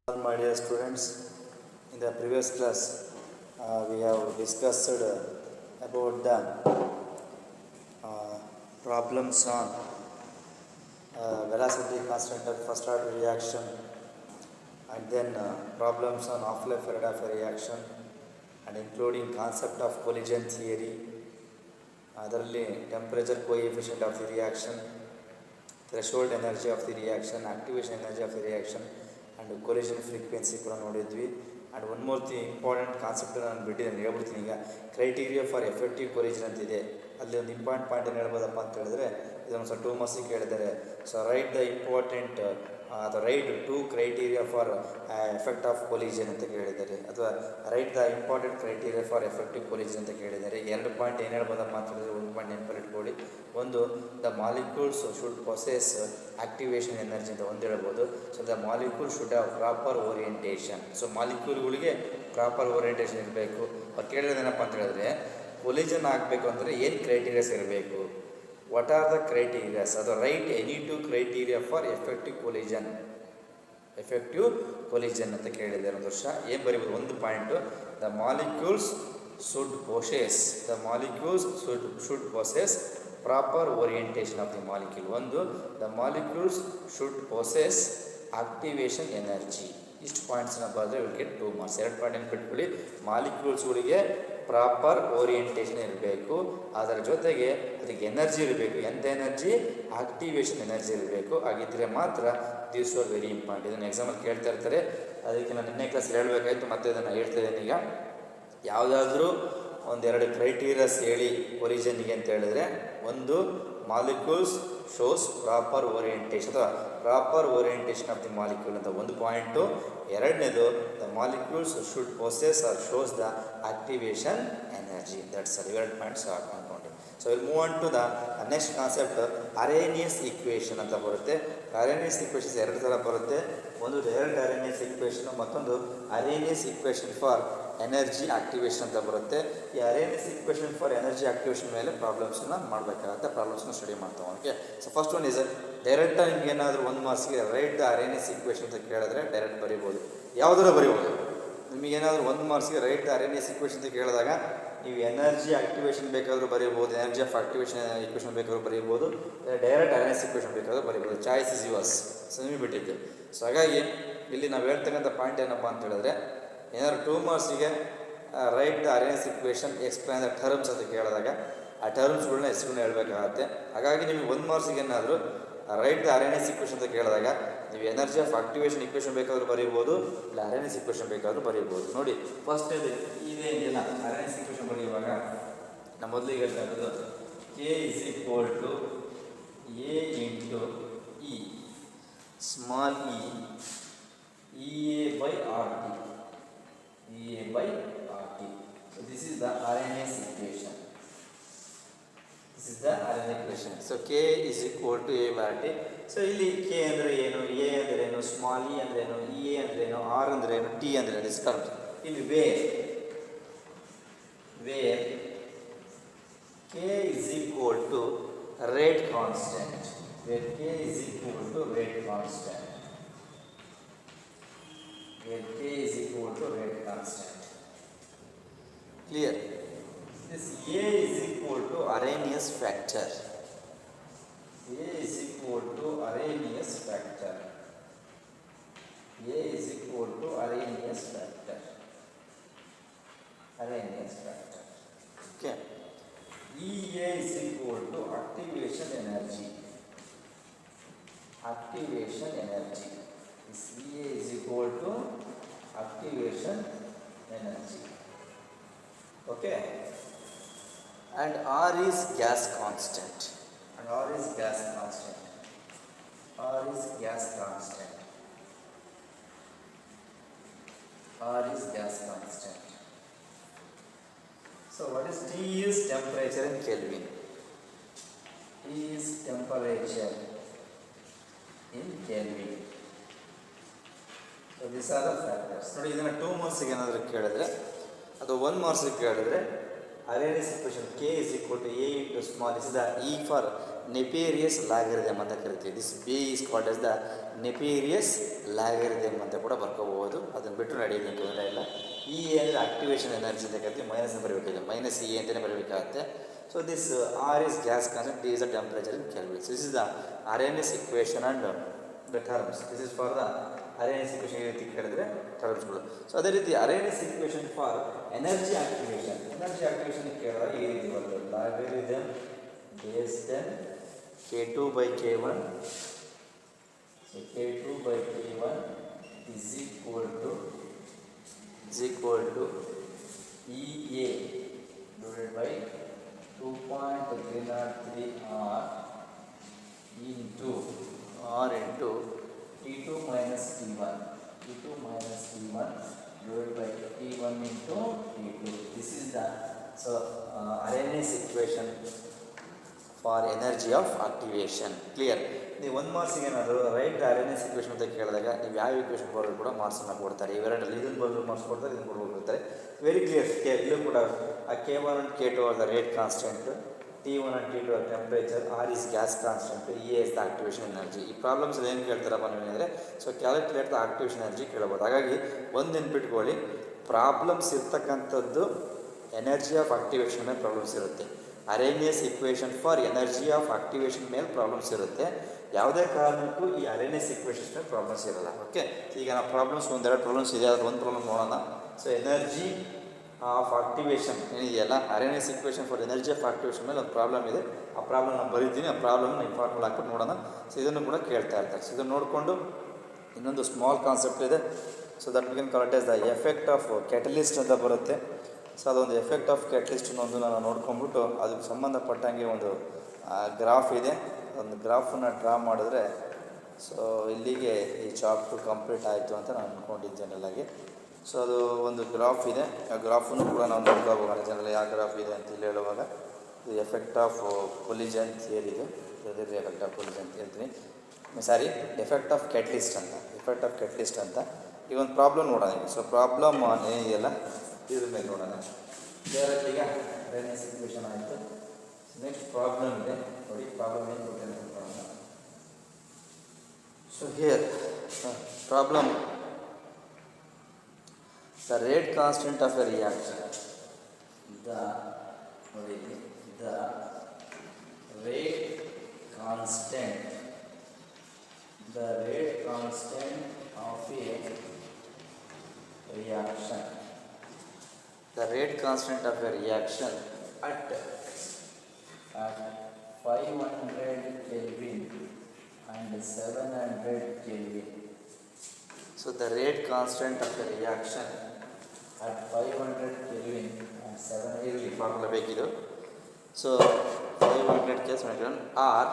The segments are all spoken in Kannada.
My dear students, in the previous class we have discussed about the problems on velocity constant of first order reaction, and then problems on half-life period of a reaction, and including concept of collision theory, ಅದರಲ್ಲಿ temperature coefficient of the reaction, threshold energy of the reaction, activation energy of the reaction, and collision frequency ಕೂಡ ನೋಡಿದ್ವಿ. And one more the important concept ನಾನು ಬಿಟ್ಟಿದ್ದೇನೆ, ಹೇಳ್ಬಿಡ್ತೀನಿ ಈಗ. ಕ್ರೈಟೀರಿಯಾ ಫಾರ್ ಎಫೆಕ್ಟಿವ್ ಕೊಲಿಜನ್ ಅಂತಿದೆ. ಅಲ್ಲಿ ಒಂದು ಇಂಪಾರ್ಟೆಂಟ್ ಪಾಯಿಂಟ್ ಏನು ಹೇಳ್ಬೋದಪ್ಪ ಅಂತ ಹೇಳಿದ್ರೆ, ಇದನ್ನು ಸ್ವಲ್ಪ 2 ಮಾರ್ಕ್ಸಿಗೆ ಕೇಳಿದ್ದಾರೆ. So right the important right 2 criteria for effect of collision ಅಂತ ಕೇಳಿದ್ದಾರೆ, ಅಥವಾ right the important criteria for effective collision ಅಂತ ಕೇಳಿದ್ದಾರೆ. 2 ಪಾಯಿಂಟ್ ಏನು ಹೇಳ್ಬೋದಪ್ಪ ಅಂತ ಹೇಳಿದ್ರೆ, 1 ಪಾಯಿಂಟ್ ನೆನಪಲ್ಲಿಟ್ಕೊಳ್ಳಿ. ಒಂದು, the molecules should possess activation energy ಅಂತ ಒಂದು ಹೇಳ್ಬೋದು. So the molecule should have proper orientation. So ಮಾಲಿಕ್ಯೂಲ್ಗಳಿಗೆ ಪ್ರಾಪರ್ ಓರಿಯೆಂಟೇಷನ್ ಇರಬೇಕು. ಅವ್ರು ಕೇಳಿರೋದೇನಪ್ಪ ಅಂತ ಹೇಳಿದ್ರೆ, ಕೊಲಿಜನ್ ಆಗಬೇಕು ಅಂದರೆ ಏನು ಕ್ರೈಟೀರಿಯಾಸ್ ಇರಬೇಕು, ವಾಟ್ ಆರ್ ದ ಕ್ರೈಟೀರಿಯಾಸ್, ಅದು write any 2 criteria for effective collision ಅಂತ ಕೇಳಿದ್ದಾರೆ. ಒಂದು ವರ್ಷ ಏನು ಬರೀಬೋದು, 1 point, the molecules should possess proper orientation of the molecule. ಒಂದು, the molecules should possess activation energy. ಇಷ್ಟು ಪಾಯಿಂಟ್ಸ್ನ ಬರೆದ್ರೆ ವಿಲ್ ಗೆಟ್ 2 ಮಾರ್ಕ್ಸ್. 2 ಪಾಯಿಂಟ್ ನೆನ್ಪಿಟ್ಕೊಳ್ಳಿ. ಮಾಲಿಕ್ಯೂಲ್ಸ್ಗಳಿಗೆ ಪ್ರಾಪರ್ ಓರಿಯೆಂಟೇಷನ್ ಇರಬೇಕು, ಅದರ ಜೊತೆಗೆ ಅದಕ್ಕೆ ಎನರ್ಜಿ ಇರಬೇಕು. ಎಂಥ ಎನರ್ಜಿ? ಆಕ್ಟಿವೇಶನ್ ಎನರ್ಜಿ ಇರಬೇಕು. ಆಗಿದ್ದರೆ ಮಾತ್ರ ದಿಸ್ ಆರ್ ವೆರಿ ಇಂಪಾರ್ಟೆಂಟ್. ಇದನ್ನು ಎಕ್ಸಾಮಲ್ಲಿ ಕೇಳ್ತಾ ಇರ್ತಾರೆ, ಅದಕ್ಕೆ ನಾನು ನಿನ್ನೆ ಕ್ಲಾಸ್ ಹೇಳಬೇಕಾಯ್ತು, ಮತ್ತೆ ಇದನ್ನು ಹೇಳ್ತಾ ಇದ್ದೇನೆ. ಈಗ ಯಾವುದಾದ್ರೂ 1-2 ಕ್ರೈಟೀರಿಯಾಸ್ ಹೇಳಿ ಕೊಲಿಜನ್ಗೆ ಅಂತ ಹೇಳಿದ್ರೆ, ಒಂದು, ಮಾಲಿಕ್ಯೂಲ್ಸ್ ಶೋಸ್ ಪ್ರಾಪರ್ ಓರಿಯೆಂಟೇಷನ್ ಅಥವಾ proper orientation of the molecule ಅಂತ 1 ಪಾಯಿಂಟು. 2ನೇದು, the molecules should possess or shows the activation energy. That's all. 2 points ಹಾಕೊಂಡು. So will move on to the next concept, Arrhenius equation ಅಂತ ಬರುತ್ತೆ. ಅರೇನಿಯಸ್ ಈಕ್ವೇಷನ್ಸ್ 2 ಥರ ಬರುತ್ತೆ. ಒಂದು ಡೈರೆಕ್ಟ್ ಅರೇನಿಯಸ್ ಈಕ್ವೇಷನ್, ಮತ್ತೊಂದು Arrhenius equation for energy activation ಅಂತ ಬರುತ್ತೆ. ಈ Arrhenius equation for energy activation ಮೇಲೆ ಪ್ರಾಬ್ಲಮ್ಸನ್ನ ಮಾಡಬೇಕಾಗುತ್ತೆ, ಪ್ರಾಬ್ಲಮ್ಸ್ನ ಸ್ಟಡಿ ಮಾಡ್ತಾವೆ. Okay, so first one is ಡೈರೆಕ್ಟಾಗಿ ನಿಮ್ಗೆ ಏನಾದರೂ 1 ಮಾರ್ಕ್ಸ್ಗೆ ರೈಟ್ ದ ಅರೇನಿಯಸ್ ಈಕ್ವೇಷನ್ ಅಂತ ಕೇಳಿದ್ರೆ ಡೈರೆಕ್ಟ್ ಬರೀಬೋದು, ಯಾವುದರ ಬರೀಬೋದು. ನಿಮಗೇನಾದರೂ 1 ಮಾರ್ಕ್ಸ್ಗೆ ರೈಟ್ ದ ಅರೇನಿಯಸ್ ಈಕ್ವೇಷನ್ ಅಂತ ಕೇಳಿದಾಗ ನೀವು ಎನರ್ಜಿ ಆಕ್ಟಿವೇಶನ್ ಬೇಕಾದರೂ ಬರೀಬೋದು, ಎನರ್ಜಿ ಆಫ್ ಆಕ್ಟಿವೇಶನ್ ಈಕ್ವೇಷನ್ ಬೇಕಾದ್ರೂ ಬರೀಬೋದು, ಡೈರೆಕ್ಟ್ ಅರೇನಿಯಸ್ ಈಕ್ವೇಷನ್ ಬೇಕಾದರೂ ಬರೀಬೋದು. Choice is yours. ಸೊ ನಿಮಗೆ ಬಿಟ್ಟಿದ್ದು. ಸೊ ಹಾಗಾಗಿ ಇಲ್ಲಿ ನಾವು ಹೇಳ್ತಕ್ಕಂಥ ಪಾಯಿಂಟ್ ಏನಪ್ಪ ಅಂತ ಹೇಳಿದ್ರೆ, ಏನಾದ್ರು 2 ಮಾರ್ಕ್ಸಿಗೆ write the Arrhenius equation explain the terms ಅಂತ ಕೇಳಿದಾಗ ಆ ಟರ್ಮ್ಸ್ಗಳನ್ನ ಹೆಸರನ್ನ ಹೇಳಬೇಕಾಗತ್ತೆ. ಹಾಗಾಗಿ ನಿಮಗೆ 1 ಮಾರ್ಕ್ಸಿಗೆ ಏನಾದರೂ ರೈಟ್ ದ ಅರೇನಿಯಸ್ ಈಕ್ವೇಷನ್ ಅಂತ ಕೇಳಿದಾಗ ನೀವು ಎನರ್ಜಿ ಆಫ್ ಆಕ್ಟಿವೇಶನ್ ಈಕ್ವೇಷನ್ ಬೇಕಾದರೂ ಬರೀಬೋದು, ಇಲ್ಲ ಅರೇನಿಯಸ್ ಈಕ್ವೇಷನ್ ಬೇಕಾದರೂ ಬರೀಬೋದು. ನೋಡಿ, ಫಸ್ಟ್ ಇದೇನಿಲ್ಲ ಅರೇನಿಯಸ್ ಈಕ್ವೇಷನ್ ಬರೆಯುವಾಗ ನಾವು ಮೊದಲಿಗೆ ಹೇಳ್ತಾ ಇರೋದು K is equal to A into e small e A by R T. EA by RT. So this is the RNS equation. So K is equal to A by RT. So ಇಲ್ಲಿ K ಅಂದರೆ ಏನು, A ಅಂದರೆ ಏನು, ಸ್ಮಾಲ್ e ಅಂದರೆ ಏನು, EA ಅಂದರೆ ಏನು, R ಅಂದರೆ ಏನು, T ಅಂದರೆ ಏನು, ದಿಸ್ ಟರ್ಮ್ಸ್. ಇಲ್ಲಿ wear K is equal to rate constant, where K is equal to rate constant. Where K is equal to rate constant. Clear? This A is equal to Arrhenius factor. A is equal to Arrhenius factor. A is equal to Arrhenius factor. Arrhenius factor. Okay. EA is equal to activation energy. Activation energy. This EA is equal to activation energy. Okay, and R is gas constant. R is gas constant. R is gas constant. So what is T is temperature in Kelvin. T is temperature in Kelvin. So these are the factors. ನೋಡಿ, ಇದನ್ನು 2 ಮಾರ್ಕ್ಸಿಗೆ ಏನಾದರೂ ಕೇಳಿದ್ರೆ ಅದು 1 ಮಾರ್ಕ್ಸಿಗೆ ಕೇಳಿದ್ರೆ ಅರೇನಿಯಸ್ equation K is equal to A into small is the E for Napierian logarithm ಅಂತ ಕರಿತೀವಿ. This B is called as the Napierian logarithm ಅಂತ ಕೂಡ ಬರ್ಕೋಬಹುದು. ಅದನ್ನು ಬಿಟ್ಟರು ನಡೆಯೋದು ತೊಂದರೆ ಇಲ್ಲ. ಇ ಅಂದರೆ ಆಕ್ಟಿವೇಶನ್ ಎನರ್ಜಿ ಅಂತ ಕರಿತೀವಿ, ಮೈನಸ್ ಬರಬೇಕಿದೆ, ಮೈನಸ್ ಇ ಅಂತಲೇ ಬರಬೇಕಾಗುತ್ತೆ. So this R is gas constant, T is the temperature in kelvin. So this is the Arrhenius equation and the terms. This is for the Arrhenius equation. ಈ ರೀತಿ ಕೇಳಿದ್ರೆ ಟರ್ಮ್ಸ್ಗಳು. ಸೊ ಅದೇ ರೀತಿ Arrhenius equation for energy activation. Energy activation ಕೇಳಿದಾಗ ಈ ರೀತಿ ಬರ್ತದೆ. Logarithm base then K2 by K1. So K2 by K1 is equal to EA divided by 2.303 into T2 minus T1 divided by T1 into T2. This is the Arrhenius equation for energy of activation. Clear? ನೀವು 1 ಮಾರ್ಕ್ಸಿಗೆ ಏನಾದರೂ ರೈಟ್ ದ ಅರೇನಿಯಸ್ ಇಕ್ವೇಷನ್ ಅಂತ ಕೇಳಿದಾಗ ನೀವು ಯಾವ ಇಕ್ವೇಷನ್ ಬರೋದು ಕೂಡ ಮಾರ್ಕ್ಸನ್ನು ಕೊಡ್ತಾರೆ. ಇವೆರಡಲ್ಲಿ ಇದನ್ನು ಬರೋದು ಮಾರ್ಕ್ಸ್ ಕೊಡ್ತಾರೆ, ಇದನ್ನು ಕೊಡ್ತಾರೆ. Very clear. ಇಲ್ಲೂ ಕೂಡ ಆ K1 and K2 are the rate constant, T1 and T2 are temperature, R is gas constant, E is the activation energy. ಈ ಪ್ರಾಬ್ಲಮ್ಸ್ ಏನು ಕೇಳ್ತಾರಪ್ಪ ನೀವು ಅಂದರೆ so calculate the activation energy ಕೇಳ್ಬೋದು. ಹಾಗಾಗಿ ಒಂದು ನೆನ್ಪಿಟ್ಕೊಳ್ಳಿ, ಪ್ರಾಬ್ಲಮ್ಸ್ ಇರ್ತಕ್ಕಂಥದ್ದು ಎನರ್ಜಿ ಆಫ್ ಆಕ್ಟಿವೇಶನ್ ಮೇಲೆ ಪ್ರಾಬ್ಲಮ್ಸ್ ಇರುತ್ತೆ. Arrhenius equation for energy of activation ಮೇಲೆ ಪ್ರಾಬ್ಲಮ್ಸ್ ಇರುತ್ತೆ. ಯಾವುದೇ ಕಾರಣಕ್ಕೂ ಈ ಅರೇನಿಯಸ್ ಇಕ್ವೇಷನ್ಸ್ ಮೇಲೆ ಪ್ರಾಬ್ಲಮ್ಸ್ ಇರಲ್ಲ. ಓಕೆ, ಈಗ ನಾವು ಪ್ರಾಬ್ಲಮ್ಸ್ ಒಂದೆರಡು ಪ್ರಾಬ್ಲಮ್ಸ್ ಇದೆ, ಅದು ಒಂದು ಪ್ರಾಬ್ಲಮ್ ನೋಡೋಣ. ಸೊ ಎನರ್ಜಿ ಆಫ್ ಆಕ್ಟಿವೇಶನ್ ಏನಿದೆಯಲ್ಲ, ಅರೇನಿಯಸ್ equation for energy of activation ಮೇಲೆ ಒಂದು ಪ್ರಾಬ್ಲಮ್ ಇದೆ. ಆ ಪ್ರಾಬ್ಲಮ್ ನಾನು ಬರೀತೀನಿ, ಆ ಪ್ರಾಬ್ಲಮ್ ನೀವು ಫಾರ್ಮುಲಾ ಹಾಕ್ಬಿಟ್ಟು ನೋಡೋಣ. ಸೊ ಇದನ್ನು ಕೂಡ ಕೇಳ್ತಾ ಇರ್ತಾರೆ. ಸೊ ಇದನ್ನು ನೋಡಿಕೊಂಡು ಇನ್ನೊಂದು ಸ್ಮಾಲ್ ಕಾನ್ಸೆಪ್ಟ್ ಇದೆ. So that we can call it as the effect of catalyst ಅಂತ ಬರುತ್ತೆ. ಸೊ ಅದೊಂದು ಎಫೆಕ್ಟ್ ಆಫ್ ಕ್ಯಾಟಲಿಸ್ಟನ್ನೊಂದು ನಾನು ನೋಡ್ಕೊಂಡ್ಬಿಟ್ಟು ಅದಕ್ಕೆ ಸಂಬಂಧಪಟ್ಟಂಗೆ ಒಂದು ಗ್ರಾಫ್ ಇದೆ, ಒಂದು ಗ್ರಾಫನ್ನು ಡ್ರಾ ಮಾಡಿದ್ರೆ ಸೊ ಇಲ್ಲಿಗೆ ಈ ಚಾಪ್ಟರ್ ಕಂಪ್ಲೀಟ್ ಆಯಿತು ಅಂತ ನಾನು ಅಂದ್ಕೊಂಡಿದ್ದೆ ಜನರಲಾಗಿ. ಸೊ ಅದು ಒಂದು ಗ್ರಾಫ್ ಇದೆ, ಆ ಗ್ರಾಫನ್ನು ಕೂಡ ನಾವು ನೋಡ್ಕೋಬೋಣ ಜನರಲ್ ಯಾವ ಗ್ರಾಫ್ ಇದೆ ಅಂತ ಇಲ್ಲಿ ಹೇಳುವಾಗ. ಇದು ಎಫೆಕ್ಟ್ ಆಫ್ ಕೊಲಿಜನ್ ಥಿಯರಿ, ಇದು ಎಫೆಕ್ಟ್ ಆಫ್ ಕೊಲಿಜನ್ ಅಂತ ಹೇಳ್ತೀನಿ, ಸಾರಿ ಎಫೆಕ್ಟ್ ಆಫ್ ಕ್ಯಾಟಲಿಸ್ಟ್ ಅಂತ. ಈಗ ಒಂದು ಪ್ರಾಬ್ಲಮ್ ನೋಡೋಣ. ಸೊ ಪ್ರಾಬ್ಲಮ್ ಏನಿದೆಯಲ್ಲ ಇದ್ರ ಮೇಲೆ ನೋಡೋಣ. ಡೈರೆಕ್ಟ್ ಈಗ ಅರೇನಿಯಸ್ ಇಕ್ವೇಷನ್ ಆಯಿತು. ನೆಕ್ಸ್ಟ್ ಪ್ರಾಬ್ಲಮ್ ಇದೆ ನೋಡಿ, ಪ್ರಾಬ್ಲಮ್ ಏನು ಕೊಟ್ಟಿದೆ ನೋಡೋಣ. So here problem, the rate constant of A reaction, the rate constant of A reaction. The rate constant of a reaction at 500 Kelvin and 700 Kelvin. So the rate constant of a reaction at 500 Kelvin and 700 formula ಬೇಕಿದು. So 500 Kelvin or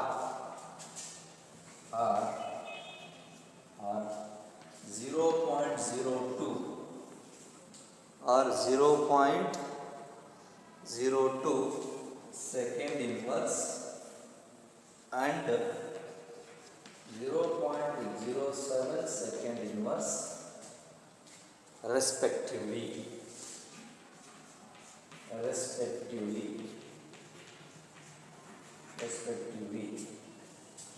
0.02 or 0.02 second inverse and 0.07 second inverse respectively.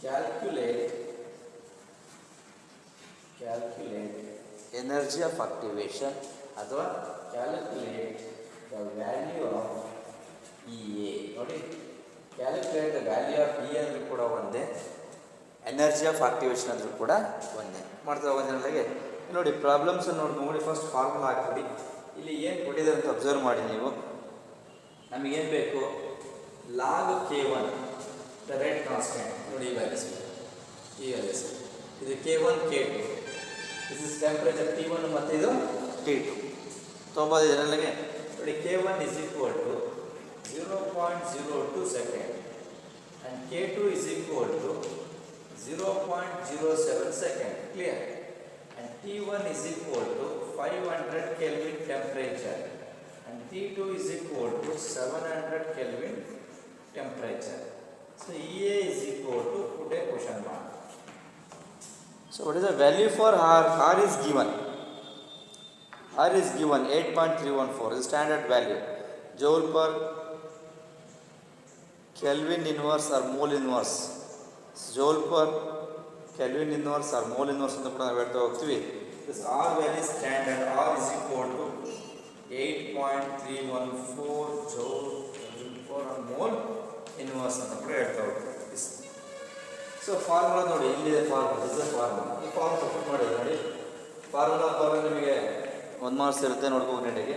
Calculate energy of activation ಅಥವಾ calculate the value of EA. ನೋಡಿ, calculate the value of EA ಅಂದರೂ ಕೂಡ ಒಂದೇ, ಎನರ್ಜಿ ಆಫ್ ಆಕ್ಟಿವೇಶನ್ ಅಂದರೂ ಕೂಡ ಒಂದೇ. ಮಾಡ್ತಾ ಹೋಗೋ ಜನರಿಗೆ ನೋಡಿ, ಪ್ರಾಬ್ಲಮ್ಸನ್ನು ನೋಡಿ ಫಸ್ಟ್ ಫಾರ್ಮುಲಾ ಹಾಕ್ಬಿಡಿ. ಇಲ್ಲಿ ಏನು ಕೊಟ್ಟಿದ್ದಾರೆ ಅಂತ ಅಬ್ಸರ್ವ್ ಮಾಡಿ ನೀವು. ನಮಗೇನು ಬೇಕು, log K1 the rate constant ನೋಡಿ, ಈ ವ್ಯಾಲ್ಯೂಸ್ ಇದು K1 K2, this is temperature T1 ಮತ್ತು ಇದು T2 ತೊಂಬತ್ತು ಜನರಿಗೆ ನೋಡಿ. K1 is equal to 0.02 second and K2 is equal to 0.07 second. Clear? And T1 is equal to 500 Kelvin temperature and T2 is equal to 700 Kelvin temperature. So EA is equal to, put a question mark. So what is the value for R? R is given 8.314 is standard value. Joule per Kelvin inverse or mole inverse, joule per Kelvin inverse or mole inverse ಅಂತ ಕೂಡ ನಾವು ಹೇಳ್ತಾ ಹೋಗ್ತೀವಿ. This R value standard R is equal to 8.314 joule per mole inverse ಅಂತ ಕೂಡ ಹೇಳ್ತಾ ಹೋಗ್ತೀವಿ. ಸೊ ಫಾರ್ಮುಲಾ ನೋಡಿ, ಇಲ್ಲಿದೆ ಫಾರ್ಮುಲಾ, ಇಸ್ ಫಾರ್ಮುಲಾ. ಈ ಫಾರ್ಮುಲಾ ಸಬ್ಸ್ಟಿಟ್ಯೂಟ್ ಮಾಡಿದ್ರೆ ನೋಡಿ, ಫಾರ್ಮುಲಾ ಬರೋದು ನಿಮಗೆ 1 ಮಾರ್ಕ್ಸ್ ಇರುತ್ತೆ, ನೋಡ್ಕೊಂಡು ನೀಟಾಗಿ.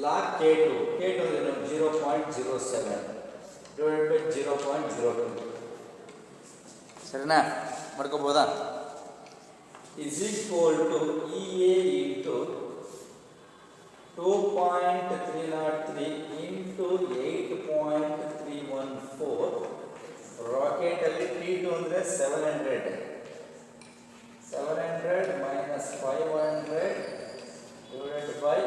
ಲಾಗ್ K2 ಅಂದರೆ 0.07 ಡಿವೈಡೆಡ್ ಬೈ 0.02 ಸರಿನಾ, ಮಾಡ್ಕೋಬೋದಾ? Is equal to EA into 2.303 into 8.314. ರಾಕೆಟಲ್ಲಿ T2 ಅಂದರೆ 700 ಮೈನಸ್ 500 ಡಿವೈಡೆಡ್ ಬೈ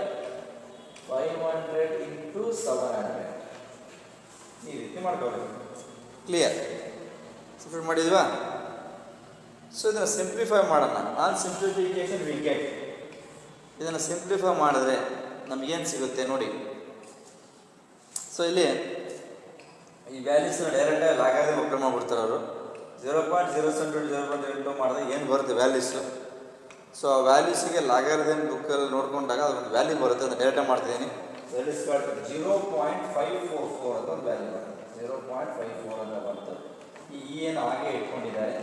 500 ಇಂಟು 700. ಈ ರೀತಿ ಮಾಡ್ಕೋಬೇಕು. ಕ್ಲಿಯರ್? ಸಿಂಪ್ಲಿಫೈ ಮಾಡಿದ್ವಾ? ಸೊ ಇದನ್ನು ಸಿಂಪ್ಲಿಫೈ ಮಾಡೋಣ. ಆನ್ ಸಿಂಪ್ಲಿಫಿಕೇಶನ್ ವಿ ಗೆಟ್, ಇದನ್ನು ಸಿಂಪ್ಲಿಫೈ ಮಾಡಿದ್ರೆ ನಮಗೇನು ಸಿಗುತ್ತೆ ನೋಡಿ. ಸೊ ಇಲ್ಲಿ ಈ ವ್ಯಾಲ್ಯೂಸ್ನ ಡೈರೆಕ್ಟಾಗಿ ಲಾಗಾರಿದಮ್ ಅಪ್ಲೈ ಮಾಡಿಬಿಡ್ತಾರೆ ಅವರು. 0.07 ಮಾಡಿದ್ರೆ ಏನು ಬರುತ್ತೆ ವ್ಯಾಲ್ಯೂಸು. ಸೊ ಆ ವ್ಯಾಲ್ಯೂಸಿಗೆ ಲಾಗಾರಿದಮ್ ಬುಕ್ಕಲ್ಲಿ ನೋಡ್ಕೊಂಡಾಗ ಅದೊಂದು ವ್ಯಾಲ್ಯೂ ಬರುತ್ತೆ, ಅದನ್ನು ಡೈರೆಕ್ಟಾಗಿ ಮಾಡ್ತಿದ್ದೀನಿ. ವ್ಯಾಲ್ಯೂಸ್ 0.544 ಅಂತ ಒಂದು ವ್ಯಾಲ್ಯೂ ಬರುತ್ತೆ. 0.54 ಅಂತ ಬಂತು. ಈ ಏನು ಹಾಗೆ ಇಟ್ಕೊಂಡಿದ್ದಾರೆ,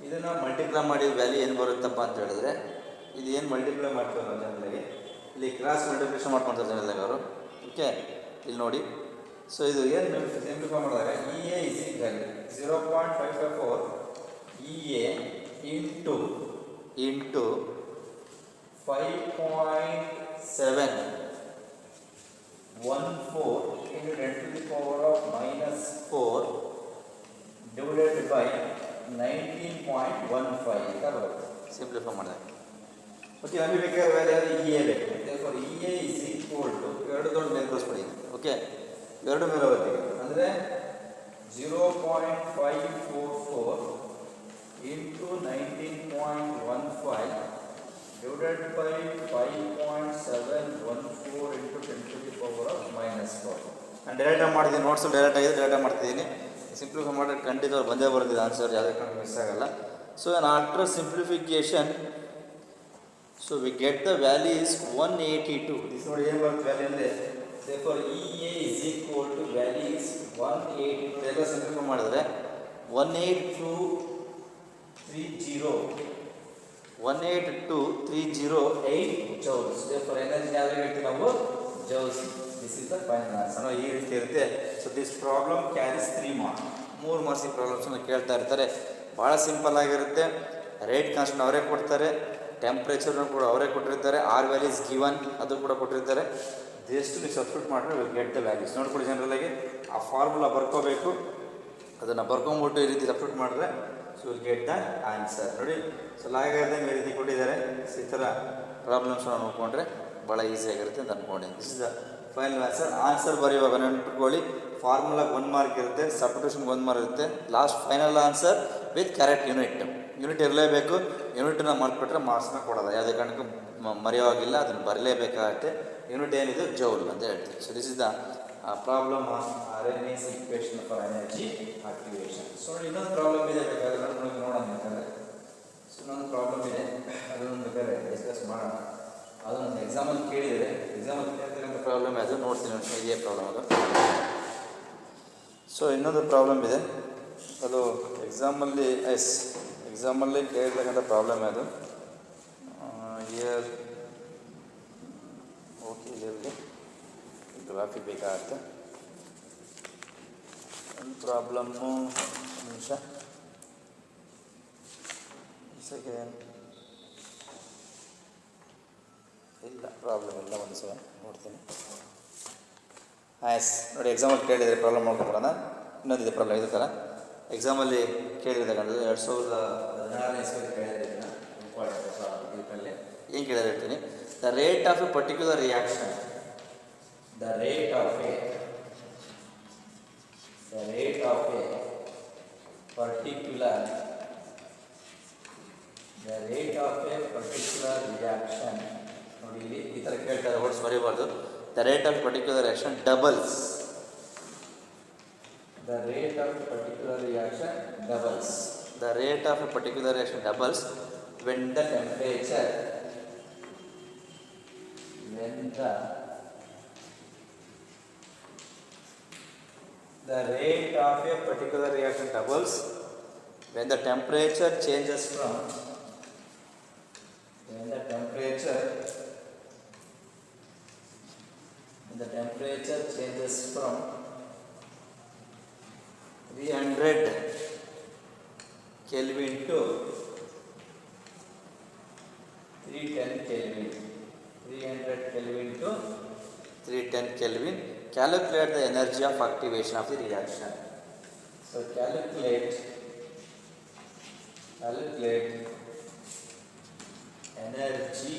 ಇದನ್ನು ಮಲ್ಟಿಪ್ಲೈ ಮಾಡಿ ವ್ಯಾಲ್ಯೂ ಏನು ಬರುತ್ತಪ್ಪ ಅಂತ ಹೇಳಿದ್ರೆ, ಇದು ಏನು ಮಲ್ಟಿಪ್ಲೈ ಮಾಡ್ತಾರೆ ಜನರಿಗೆ, ಇಲ್ಲಿ ಕ್ರಾಸ್ ಮಲ್ಟಿಪ್ಲಿಕೇಶನ್ ಮಾಡ್ಕೊತಾರೆ ಜನರಿಗೆ ಅವರು. ಓಕೆ, ಇಲ್ಲಿ ನೋಡಿ. ಸೊ ಇದು ಏನು ಸಿಂಪ್ಲಿಫೈ ಮಾಡಿದಾಗ EA is equal 0.554 EA into 5.714 into 10 to the power of minus 4 divided by 19.15 ಅಂತ ಬರುತ್ತೆ ಸಿಂಪ್ಲಿಫೈ ಮಾಡಿದಾಗ. ಓಕೆ, ನಮಗೆ ಬೇಕಾದ್ರೆ ವ್ಯಾಲ್ಯೂ EA ಬೇಕು. therefore EA is equal to ಎರಡು ದೊಡ್ಡ ಮೇಲೆ ತೋರಿಸ್ಬಿಡಿ. ಓಕೆ, ಎರಡು ಮೇಲೆ ಬರ್ತೀವಿ ಅಂದರೆ 0.544 into 19.15 divided by 5.714 into 10 to the power of minus 4. ನಾನು ಡೈರೆಕ್ಟಾಗಿ ಮಾಡಿದ್ದೀನಿ, ನೋಟ್ಸಲ್ಲಿ ಡೈರೆಕ್ಟಾಗಿ ಮಾಡ್ತಿದ್ದೀನಿ. ಸಿಂಪ್ಲಿಫೈ ಮಾಡಿ ಖಂಡಿತ ಬಂದೇ ಬರ್ತಿದೆ ಆನ್ಸರ್, ಯಾವುದೇ ಕಾರಣ ಮಿಸ್ ಆಗಲ್ಲ. So after simplification, so we get the value is 182. This ನೋಡಿ ಏನು ಬರುತ್ತೆ ವ್ಯಾಲ್ಯೂ ಅಂದರೆ, therefore EA is equal to value is 182. ಎಲ್ಲ ಸಿಂಪ್ಲಿಫೈ ಮಾಡಿದ್ರೆ 18230 joules. therefore ಎನರ್ಜಿ ಯಾವಾಗ ಹೇಳ್ತೀವಿ ನಾವು, joules. this is the final answer. ಈ ರೀತಿ ಇರುತ್ತೆ. So this problem carries 3 marks. 3 marks ಈ ಪ್ರಾಬ್ಲಮ್ಸನ್ನು ಕೇಳ್ತಾ ಇರ್ತಾರೆ. ಭಾಳ ಸಿಂಪಲ್ ಆಗಿರುತ್ತೆ. ರೇಟ್ ಕಾನ್ಸ್ಟೆಂಟ್ ಅವರೇ ಕೊಡ್ತಾರೆ, ಟೆಂಪ್ರೇಚರ್ನ ಕೂಡ ಅವರೇ ಕೊಟ್ಟಿರ್ತಾರೆ, ಆರ್ ವ್ಯಾಲ್ಯೂಸ್ ಗಿವನ್ ಅದು ಕೂಡ ಕೊಟ್ಟಿರ್ತಾರೆ. ಜಸ್ಟ್ ನೀವು ಸಬ್ಸ್ಟಿಟ್ಯೂಟ್ ಮಾಡಿದ್ರೆ ವಿಲ್ ಗೆಟ್ ದ ವ್ಯಾಲ್ಯೂಸ್. ನೋಡ್ಕೊಳ್ಳಿ ಜನರಲ್ಲಾಗಿ ಆ ಫಾರ್ಮುಲಾ ಬರ್ಕೋಬೇಕು, ಅದನ್ನು ಬರ್ಕೊಂಬಿಟ್ಟು ಈ ರೀತಿ ಸಬ್ಸ್ಟಿಟ್ಯೂಟ್ ಮಾಡಿದ್ರೆ so will get the answer. ನೋಡಿ, ಸೊ ಲಾಗಾರಿದಮ್ ಈ ರೀತಿ ಕೊಟ್ಟಿದ್ದಾರೆ. ಸೊ ಈ ಥರ ಪ್ರಾಬ್ಲಮ್ಸ್ನ ನೋಡಿಕೊಂಡ್ರೆ ಭಾಳ ಈಸಿಯಾಗಿರುತ್ತೆ ಅಂತ ಅಂದ್ಕೊಂಡಿದ್ದೀನಿ. This is the final answer. Answer ಬರೆಯುವಾಗ ನೆನ್ಪಿಟ್ಕೊಳ್ಳಿ, ಫಾರ್ಮುಲಾಗೆ 1 ಮಾರ್ಕ್ ಇರುತ್ತೆ, ಸಬ್ಸ್ಟಿಟ್ಯೂಷನ್ಗೆ 1 ಮಾರ್ಕ್ ಇರುತ್ತೆ. Last final answer with correct unit ಇರಲೇಬೇಕು. ಯೂನಿಟನ್ನು ಮಾಡಿಬಿಟ್ರೆ ಮಾರ್ಕ್ಸ್ನ ಕೊಡೋದು, ಯಾವುದೇ ಕಾರಣಕ್ಕೂ ಮರೆಯೋವಾಗಿಲ್ಲ, ಅದನ್ನು ಬರಲೇಬೇಕಾಗತ್ತೆ. ಯೂನಿಟ್ ಏನಿದೆ ಜೌಲ್ ಅಂತ ಹೇಳ್ತೀವಿ. So this is the problem of RNA's equation for energy activation. So ಇನ್ನೊಂದು ಪ್ರಾಬ್ಲಮ್ ಇದೆ, ಬೇಕಾದ್ರೆ ನೋಡೋಣ ಬೇಕಾದ್ರೆ. ಸೊ ಇನ್ನೊಂದು ಪ್ರಾಬ್ಲಮ್ ಇದೆ, ಅದೊಂದು ಬೇಕಾದ್ರೆ ಡಿಸ್ಕಸ್ ಮಾಡೋಣ. ಅದೊಂದು ಎಕ್ಸಾಮಲ್ಲಿ ಕೇಳಿದರೆ, ಎಕ್ಸಾಮಲ್ಲಿ ಕೇಳ್ತಕ್ಕಂಥ ಪ್ರಾಬ್ಲಮ್ ಅದು ನೋಡ್ತೀನಿ, ಇದೇ ಪ್ರಾಬ್ಲಮ್ ಅದು. ಸೊ ಇನ್ನೊಂದು ಪ್ರಾಬ್ಲಮ್ ಇದೆ, ಅದು ಎಕ್ಸಾಮಲ್ಲಿ ಕೇಳಿರ್ತಕ್ಕಂಥ ಪ್ರಾಬ್ಲಮ್ ಅದು. ಓಕೆ, ಇಲ್ಲಿರಲಿ, ಗ್ರಾಫಿ ಬೇಕಾಗುತ್ತೆ. ಒಂದು ಪ್ರಾಬ್ಲಮ್ಮು ನಿಮಿಷ ಇಲ್ಲ, ಪ್ರಾಬ್ಲಮ್ ಇಲ್ಲ, ಒಂದು ಸಲ ನೋಡ್ತೀನಿ. ಎಸ್ ನೋಡಿ, ಎಕ್ಸಾಮಲ್ಲಿ ಕೇಳಿದರೆ ಪ್ರಾಬ್ಲಮ್ ಮಾಡ್ಕೊಂಡ್ಬಿಡೋಣ. ಇನ್ನೊಂದಿದೆ ಪ್ರಾಬ್ಲಮ್ ಇದು ಥರ ಎಕ್ಸಾಮಲ್ಲಿ ಕೇಳಿರ್ತಕ್ಕಂಥದ್ದು 2016 ಕೇಳಿದ್ರೆ ಇಂಪಾರ್ಟೆಂಟ್ ಏನು ಕೇಳಿದ್ರೆ ಹೇಳ್ತೀನಿ. The rate of a particular reaction, the rate of a particular reaction. ನೋಡಿ ಇಲ್ಲಿ ಈ ಥರ ಕೇಳ್ತಾರೆ, ವರ್ಡ್ಸ್ ಬರೀಬಾರ್ದು. The rate of particular reaction doubles The rate of a particular reaction doubles. The rate of a particular reaction doubles when the temperature, the rate of a particular reaction doubles when the temperature changes from, when the temperature changes from 300 Kelvin to 310 Kelvin. 300 Kelvin to 310 Kelvin. Calculate the energy of activation of the reaction. So calculate energy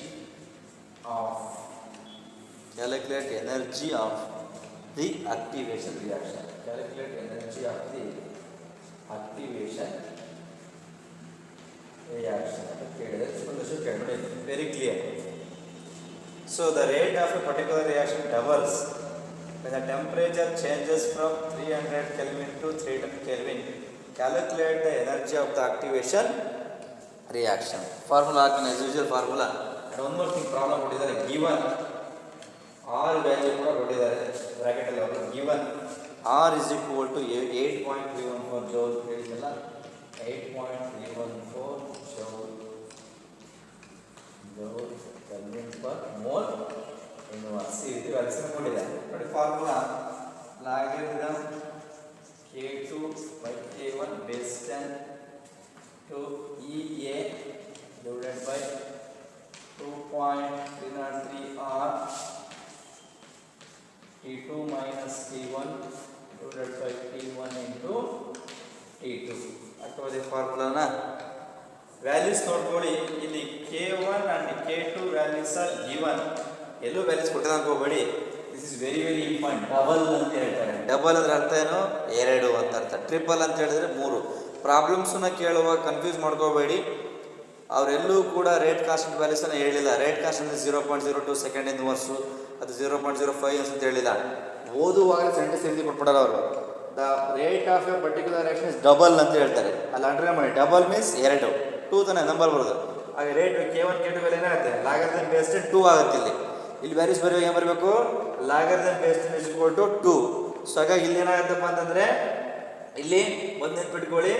of the activation reaction. Calculate energy of the activation reaction. Very clear. So the rate of a particular reaction doubles when the temperature changes from 300 Kelvin to 310 Kelvin. Calculate the energy of the activation reaction. Formula as usual formula. And one more thing, problem ಕೊಟ್ಟಿದ್ದಾರೆ, given R value ಕೂಡ ಕೊಟ್ಟಿದ್ದಾರೆ ಬ್ರಾಕೆಟ್ ಅಲ್ಲಿ ಅವರು given R is equal to 8.314 joule ಹೇಳಿದಲ್ಲ, 8.314 joule Kelvin per mole inverse. ಈ ರೀತಿ ವ್ಯಾಲ್ಯೂಸ್ ಕೊಟ್ಟಿದ್ದಾರೆ ನೋಡಿ. Formula logarithm K2 by K1 base 10 to EA divided by 2.303 R T2 minus T1 divided by T1 into T2. ಅಷ್ಟೊಂದು ಫಾರ್ಮುಲಾನ ವ್ಯಾಲ್ಯೂಸ್ ನೋಡ್ಕೊಳ್ಳಿ. ಇಲ್ಲಿ K1 and K2 values are given. ಎಲ್ಲೂ ವ್ಯಾಲ್ಯೂಸ್ ಕೊಟ್ಟಿಲ್ಲ ಅನ್ಕೋಬೇಡಿ. This is very very important. Double ಅಂತ ಹೇಳ್ತಾರೆ. ಡಬಲ್ ಅಂದ್ರೆ ಅರ್ಥ ಏನು? 2 ಅಂತ ಅರ್ಥ. ಟ್ರಿಪಲ್ ಅಂತ ಹೇಳಿದ್ರೆ 3. ಪ್ರಾಬ್ಲಮ್ಸನ್ನ ಕೇಳುವಾಗ ಕನ್ಫ್ಯೂಸ್ ಮಾಡ್ಕೋಬೇಡಿ. ಅವರೆಲ್ಲೂ ಕೂಡ ರೇಟ್ ಕಾನ್ಸ್ಟೆಂಟ್ ವ್ಯಾಲ್ಯೂಸನ್ನು ಹೇಳಿಲ್ಲ. ರೇಟ್ ಕಾನ್ಸ್ಟೆಂಟ್ 0.02 ಸೆಕೆಂಡ್ ಇನ್ವರ್ಸು, ಅದು 0.05 ಅಂತ ಹೇಳಿಲ್ಲ. ಓದುವಾಗ ಸೆಂಟೆನ್ಸ್ ಎಲ್ಲಿ ಕೊಟ್ಬಿಡಲ್ಲ ಅವರು. The rate of a particular action is double ಅಂತ ಹೇಳ್ತಾರೆ. ಅಲ್ಲಿ ಅಂಡರ್ಲೈನ್ ಮಾಡಿ. ಡಬಲ್ ಮೀನ್ಸ್ 2, 2 ತಾನೆ ನಂಬರ್ ಬರೋದು. ಹಾಗೆ ರೇಟ್ K1 K2 ಬೆಲೆ ಏನಾಗುತ್ತೆ? ಲಾಗರಿಥಮ್ ಬೇಸ್ 10 2 ಆಗುತ್ತೆ. ಇಲ್ಲಿ ವ್ಯಾಲ್ಯೂಸ್ ಬರೆಯುವಾಗ ಏನು ಬರಬೇಕು? Logarithm base 10 is equal to 2. So ಹಾಗಾಗಿ ಇಲ್ಲಿ ಏನಾಗುತ್ತಪ್ಪ ಅಂತಂದರೆ ಇಲ್ಲಿ ಒಂದು ನೆನ್ಪಿಟ್ಕೊಳ್ಳಿ.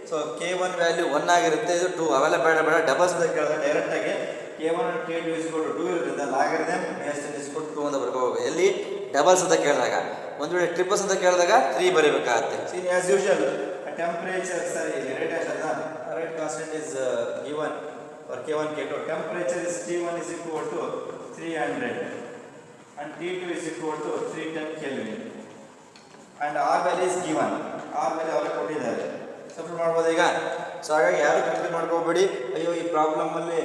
ಸೊ K1 ವ್ಯಾಲ್ಯೂ 1 ಆಗಿರುತ್ತೆ, ಇದು 2. ಅವೆಲ್ಲ ಬೇಡ ಡಬಲ್ಸ್ ಅಂತ ಕೇಳಿದ್ರೆ ಡೈರೆಕ್ಟಾಗಿ K1 and K2 is equal to 2 ಇರುತ್ತೆ. Logarithm base 10 is equal to 2 ಅಂತ ಬರ್ಕೋಬೇಕು. ಎಲ್ಲಿ ಡಬಲ್ಸ್ ಅಂತ ಕೇಳಿದಾಗ. ಒಂದು ವೇಳೆ ಟ್ರಿಪಲ್ಸ್ ಅಂತ ಕೇಳಿದಾಗ 3 ಬರೀಬೇಕಾಗುತ್ತೆ. See as usual temperature rate constant is given for K1 K2. Temperature is T1 is equal to 300 and T2 is equal to 310 Kelvin and R value is given. R value ಅವರೇ ಕೊಟ್ಟಿದ್ದಾರೆ. ಸಬ್ಸ್ಟಿಟ್ಯೂಟ್ ಮಾಡ್ಬೋದು ಈಗ. ಸೊ ಹಾಗಾಗಿ ಯಾರು ಕನ್ಫ್ಯೂಸ್ ಮಾಡ್ಕೋಬೇಡಿ. ಅಯ್ಯೋ ಈ ಪ್ರಾಬ್ಲಮಲ್ಲಿ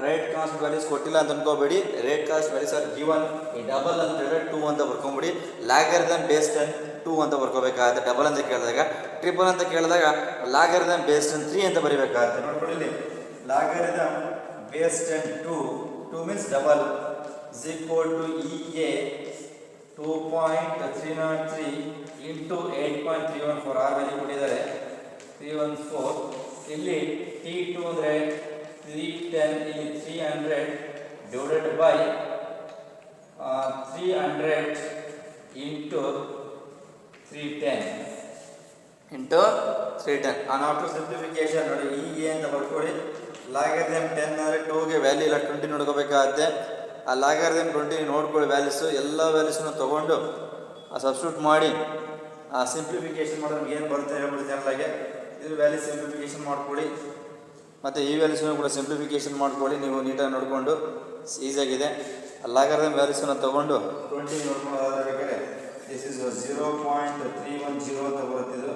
ರೇಟ್ ಕಾಸ್ಟ್ ವ್ಯಾಲ್ಯೂಸ್ ಕೊಟ್ಟಿಲ್ಲ ಅಂತ ಅನ್ಕೋಬೇಡಿ. Rate cost values are given. ಈ ಡಬಲ್ ಅಂತ ಹೇಳಿದ್ರೆ 2 ಅಂತ ಬರ್ಕೊಂಬಿಡಿ. ಲಾಗರಿಥಮ್ ಬೇಸ್ 10 2 ಅಂತ ಬರ್ಕೋಬೇಕಾಗುತ್ತೆ ಡಬಲ್ ಅಂತ ಕೇಳಿದಾಗ. ಟ್ರಿಪಲ್ ಅಂತ ಕೇಳಿದಾಗ ಲಾಗರಿಥಮ್ ಬೇಸ್ 10 3 ಅಂತ ಬರೀಬೇಕಾಗುತ್ತೆ. ನೋಡ್ಕೊಳ್ಳಿ, logarithm base 10 2 means double is equal to EA 2.303 into 8.314. R value ಕೊಟ್ಟಿದ್ದಾರೆ 314. ಇಲ್ಲಿ T2 ಅಂದರೆ 310, ಇಲ್ಲಿ 300 divided by 300 into 310 into 310. and after simplification ನೋಡಿ EA ಅಂತ ಬರ್ಕೊಳ್ಳಿ. ಲಾಗರಿಥಮ್ 10 ಅಂದರೆ 2ಗೆ ವ್ಯಾಲ್ಯೂ ಇಲ್ಲ 20 ನೋಡ್ಕೋಬೇಕಾಗುತ್ತೆ. ಆ ಲಾಗರಿಥಮ್ 20 ನೋಡ್ಕೊಳ್ಳಿ ವ್ಯಾಲ್ಯೂಸು. ಎಲ್ಲ ವ್ಯಾಲ್ಯೂಸನ್ನು ತೊಗೊಂಡು ಸಬ್ಸ್ಟಿಟ್ಯೂಟ್ ಮಾಡಿ ಸಿಂಪ್ಲಿಫಿಕೇಶನ್ ಮಾಡೋದು ಏನು ಬರುತ್ತೆ ಹೇಳ್ಬಿಡಿ ಜನಲಾಗೆ. ಇದ್ರ ವ್ಯಾಲ್ಯೂ ಸಿಂಪ್ಲಿಫಿಕೇಶನ್ ಮಾಡ್ಕೊಳ್ಳಿ. ಮತ್ತು ಈ ವ್ಯಾಲ್ಯೂಸನ್ನು ಕೂಡ ಸಿಂಪ್ಲಿಫಿಕೇಶನ್ ಮಾಡ್ಕೊಳ್ಳಿ. ನೀವು ನೀಟಾಗಿ ನೋಡಿಕೊಂಡು ಈಸಿಯಾಗಿದೆ. ಲಾಗರಿಥಮ್ ವ್ಯಾಲ್ಯೂಸನ್ನು ತೊಗೊಂಡು 20 ನೋಡ್ಕೊಂಡು ಬೇಕಾದ್ರೆ ದಿಸ್ ಇಸ್ 0.310 ಅಂತ ಬರುತ್ತಿದ್ದು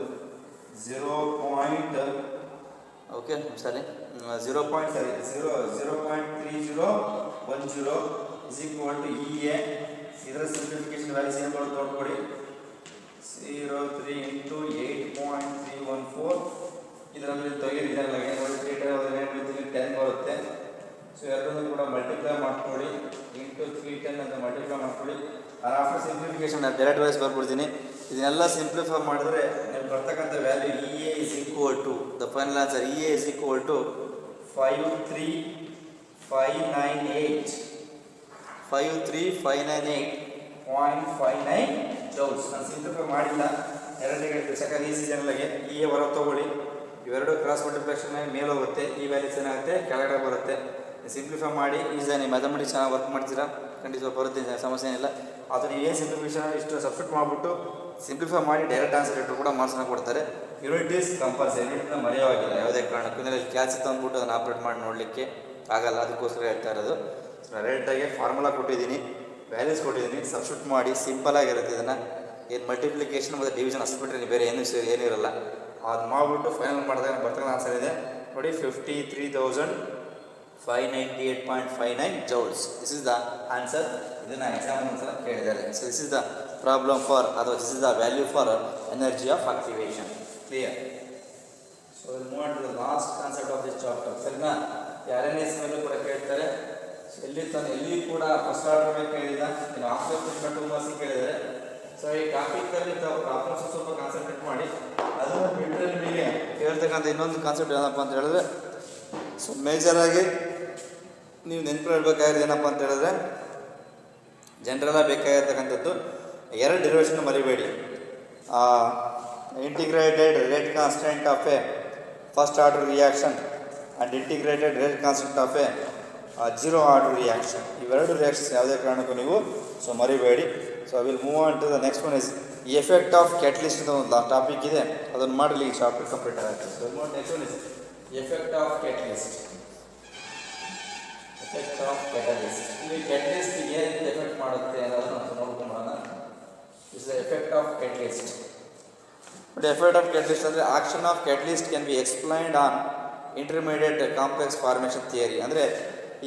0.30 is equal to EA. ಇದರ ಸಿಂಪ್ಲಿಫಿಕೇಶನ್ ವ್ಯಾಲ್ಯೂಸ್ ಏನು ಬರುತ್ತೆ ನೋಡ್ಕೊಳ್ಳಿ. 03 into 8.314. ಇದರಲ್ಲಿ ತೆಗೆದು ಇದೆಲ್ಲ ನೋಡಿ 10 ಬರುತ್ತೆ. ಸೊ ಎರಡನ್ನೂ ಕೂಡ ಮಲ್ಟಿಪ್ಲೈ ಮಾಡ್ಕೊಳ್ಳಿ. ಇಂಟು 310 ಅಂತ ಮಲ್ಟಿಪ್ಲೈ ಮಾಡ್ಕೊಳ್ಳಿ. ಆಫ್ಟರ್ ಸಿಂಪ್ಲಿಫಿಕೇಶನ್ ಡೈರೆಕ್ಟ್ ವೈಸ್ ಬರ್ಬಿಡ್ತೀನಿ. ಇದನ್ನೆಲ್ಲ ಸಿಂಪ್ಲಿಫೈ ಮಾಡಿದ್ರೆ ನಿಮ್ಗೆ ಬರ್ತಕ್ಕಂಥ value E A is equal to the final answer E A is equal to 53598.59 joules. ನಾನು ಸಿಂಪ್ಲಿಫೈ ಮಾಡಿಲ್ಲ, ಎರಡಿಗೆ ಸೆಕೆಂಡ್ ಈಸಿ ಜನರಿಗೆ ಇ ಎ ಹೊರ ತಗೊಳ್ಳಿ, ಇವೆರಡು ಕ್ರಾಸ್ ಮಲ್ಟಿಪ್ಲಿಕೇಶನ್ ಮೇಲೆ ಹೋಗುತ್ತೆ, ಈ ವ್ಯಾಲ್ಯೂಸ್ ಏನಾಗುತ್ತೆ ಕೆಳಗಡೆ ಬರುತ್ತೆ. ಸಿಂಪ್ಲಿಫೈ ಮಾಡಿ ಈಸಿ ನೀವು ಮ್ಯಾಥಮೆಟಿಕ್ಸ್ ಚೆನ್ನಾಗಿ ವರ್ಕ್ ಮಾಡ್ತೀರಾ, ಖಂಡಿತ ಬರುತ್ತೆ, ಸಮಸ್ಯೆ ಏನಿಲ್ಲ. ಅದು ನೀವು ಏನು ಸಿಂಪ್ಲಿಫಿಕೇಶನ್ ಇಷ್ಟು ಸಬ್ಸ್ಟಿಟ್ಯೂಟ್ ಮಾಡಿಬಿಟ್ಟು ಸಿಂಪ್ಲಿಫೈ ಮಾಡಿ ಡೈರೆಕ್ಟ್ ಆನ್ಸರ್ ಇಟ್ಟರು ಕೂಡ ಮಾರ್ಕ್ಸನ್ನು ಕೊಡ್ತಾರೆ. ಯೂನಿಟೀಸ್ ಕಂಪಲ್ಸರಿ, ಯೂನಿಟ್ನ ಮರೆಯೋವಾಗಿಲ್ಲ ಯಾವುದೇ ಕಾರಣಕ್ಕೂ. ಇಲ್ಲಿ ಕ್ಯಾಲ್ಸಿ ತಂದುಬಿಟ್ಟು ಅದನ್ನು ಆಪ್ರೇಟ್ ಮಾಡಿ ನೋಡಲಿಕ್ಕೆ ಆಗಲ್ಲ, ಅದಕ್ಕೋಸ್ಕರ ಹೇಳ್ತಾ ಇರೋದು. ಸೊ ನಾನು ಡೈರೆಕ್ಟಾಗಿ ಫಾರ್ಮುಲಾ ಕೊಟ್ಟಿದ್ದೀನಿ, ವ್ಯಾಲ್ಯೂಸ್ ಕೊಟ್ಟಿದ್ದೀನಿ, ಸಬ್ಸ್ಟಿಟ್ಯೂಟ್ ಮಾಡಿ ಸಿಂಪಲಾಗಿರುತ್ತೆ. ಇದನ್ನು ಏನು ಮಲ್ಟಿಪ್ಲಿಕೇಶನ್ ಮತ್ತು ಡಿವಿಷನ್ ಅಷ್ಟು ಬಿಟ್ಟರೆ ಬೇರೆ ಏನಿರಲ್ಲ. ಅದು ಮಾಡಿಬಿಟ್ಟು ಫೈನಲ್ ಮಾಡಿದಾಗ ಬರ್ತಕ್ಕಂಥ ಆನ್ಸರ್ ಇದೆ ನೋಡಿ, 53,598.59 joules. This is the answer. ಇದನ್ನು ಎಕ್ಸಾಮ್ ಒಂದ್ಸಲ ಕೇಳಿದ್ದಾರೆ. So this is the problem for, ಅಥವಾ this is the value for energy of activation. Clear? So move on to the last concept of this chapter. ಸರಿನಾ? ಯಾರನೇ ಮೇಲೂ ಕೂಡ ಕೇಳ್ತಾರೆ. ಸೊ ಎಲ್ಲಿ ಕೂಡ ಫಸ್ಟ್ ಆರ್ಡರ್ ಮೇಲೆ ಕೇಳಿದ, ಇನ್ನು ಆಫ್ಟರ್ 2 ಮಾರ್ಕ್ಸ್ ಕೇಳಿದ್ದಾರೆ. ಸೊ ಈ ಟಾಪಿಕಲ್ಲಿ ತಾವು ಪ್ರಾಬ್ಲಮ್ಸ್ ಸ್ವಲ್ಪ ಕಾನ್ಸಂಟ್ರೇಟ್ ಮಾಡಿ. ಅದನ್ನು ಬಿಟ್ಟರೆ ನಿಮಗೆ ಹೇಳ್ತಕ್ಕಂಥ ಇನ್ನೊಂದು ಕಾನ್ಸೆಪ್ಟ್ ಏನಪ್ಪ ಅಂತ ಹೇಳಿದ್ರೆ, ಸೊ ಮೇಜರಾಗಿ ನೀವು ನೆನಪಿಡಬೇಕಾಗಿರೋದು ಏನಪ್ಪ ಅಂತ ಹೇಳಿದ್ರೆ, ಜನರಲಾಗಿ ಬೇಕಾಗಿರ್ತಕ್ಕಂಥದ್ದು ಎರಡು ಡಿರೈವೇಷನ್ ಮರಿಬೇಡಿ. Integrated rate constant of a first order reaction and integrated rate constant of a zero order reaction. ಇವೆರಡು ರಿಯಾಕ್ಷನ್ಸ್ ಯಾವುದೇ ಕಾರಣಕ್ಕೂ ನೀವು ಸೊ ಮರಿಬೇಡಿ. So I will move on to the next one is effect of catalyst ಅಂತ ಒಂದು ಟಾಪಿಕ್ ಇದೆ, ಅದನ್ನು ಮಾಡಲಿ ಈ ಚಾಪ್ಟರ್ ಕಂಪ್ಲೀಟ್ ಆಗುತ್ತೆ. So next one is effect of catalyst. Effect of catalyst, ಇಲ್ಲಿ ಕ್ಯಾಟಲಿಸ್ಟ್ ಏನು ಎಫೆಕ್ಟ್ ಮಾಡುತ್ತೆ ಅನ್ನೋದನ್ನು ನೋಡ್ಕೊಂಬೋಣ. Is the effect of catalyst. But effect of catalyst ಅಂದರೆ action of catalyst can be explained on intermediate complex formation theory. ಅಂದರೆ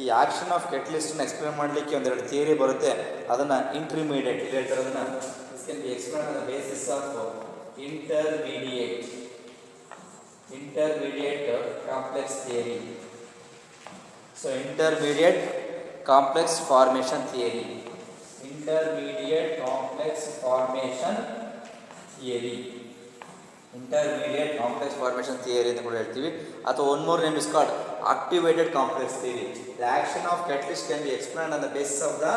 ಈ ಆಕ್ಷನ್ ಆಫ್ ಕ್ಯಾಟಲಿಸ್ಟನ್ನು ಎಕ್ಸ್ಪ್ಲೈನ್ ಮಾಡಲಿಕ್ಕೆ ಒಂದೆರಡು ಥಿಯರಿ ಬರುತ್ತೆ, ಅದನ್ನು ಇಂಟರ್ಮೀಡಿಯೇಟ್ ಇಲ್ಲಿ ಹೇಳ್ತಾರೆ. ಅದನ್ನು this can be explain on the basis of intermediate complex theory. So intermediate complex formation theory, intermediate complex formation theory, intermediate complex formation theory ಅಂತ ಕೂಡ ಹೇಳ್ತೀವಿ. ಅಥವಾ one more name is called activated complex theory. The action of catalyst can be explained on the basis of the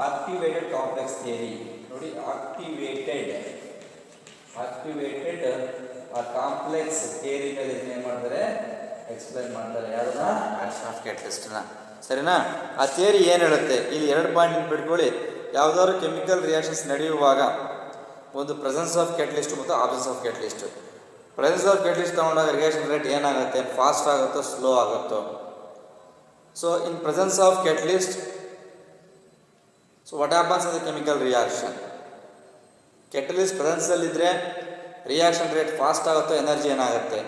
activated complex theory. ನೋಡಿ, activated ಕಾಂಪ್ಲೆಕ್ಸ್ ಥಿಯರಿ ಮೇಲೆ ಏನು ಮಾಡ್ತಾರೆ, ಎಕ್ಸ್ಪ್ಲೈನ್ ಮಾಡ್ತಾರೆ. ಯಾವುದನ್ನ? ಆಕ್ಷನ್ ಆಫ್ ಕ್ಯಾಟಲಿಸ್ಟ್ನ. ಸರಿನಾ? ಆ ಥಿಯರಿ ಏನು ಹೇಳುತ್ತೆ, ಇಲ್ಲಿ 2 ಪಾಯಿಂಟ್ ಬಿಟ್ಕೊಳ್ಳಿ. ಯಾವುದಾದ್ರು ಕೆಮಿಕಲ್ ರಿಯಾಕ್ಷನ್ಸ್ ನಡೆಯುವಾಗ ಒಂದು ಪ್ರೆಸೆನ್ಸ್ ಆಫ್ ಕ್ಯಾಟಲಿಸ್ಟ್ ಮತ್ತು absence of catalyst. Presence of catalyst ತಗೊಂಡಾಗ ರಿಯಾಕ್ಷನ್ ರೇಟ್ ಏನಾಗುತ್ತೆ, ಫಾಸ್ಟ್ ಆಗುತ್ತೋ ಸ್ಲೋ ಆಗುತ್ತೋ. So in presence of catalyst, so what happens in the chemical reaction, catalyst ಪ್ರೆಸೆನ್ಸಲ್ಲಿದ್ದರೆ ರಿಯಾಕ್ಷನ್ ರೇಟ್ ಫಾಸ್ಟ್ ಆಗುತ್ತೋ, ಎನರ್ಜಿ ಏನಾಗುತ್ತೆ.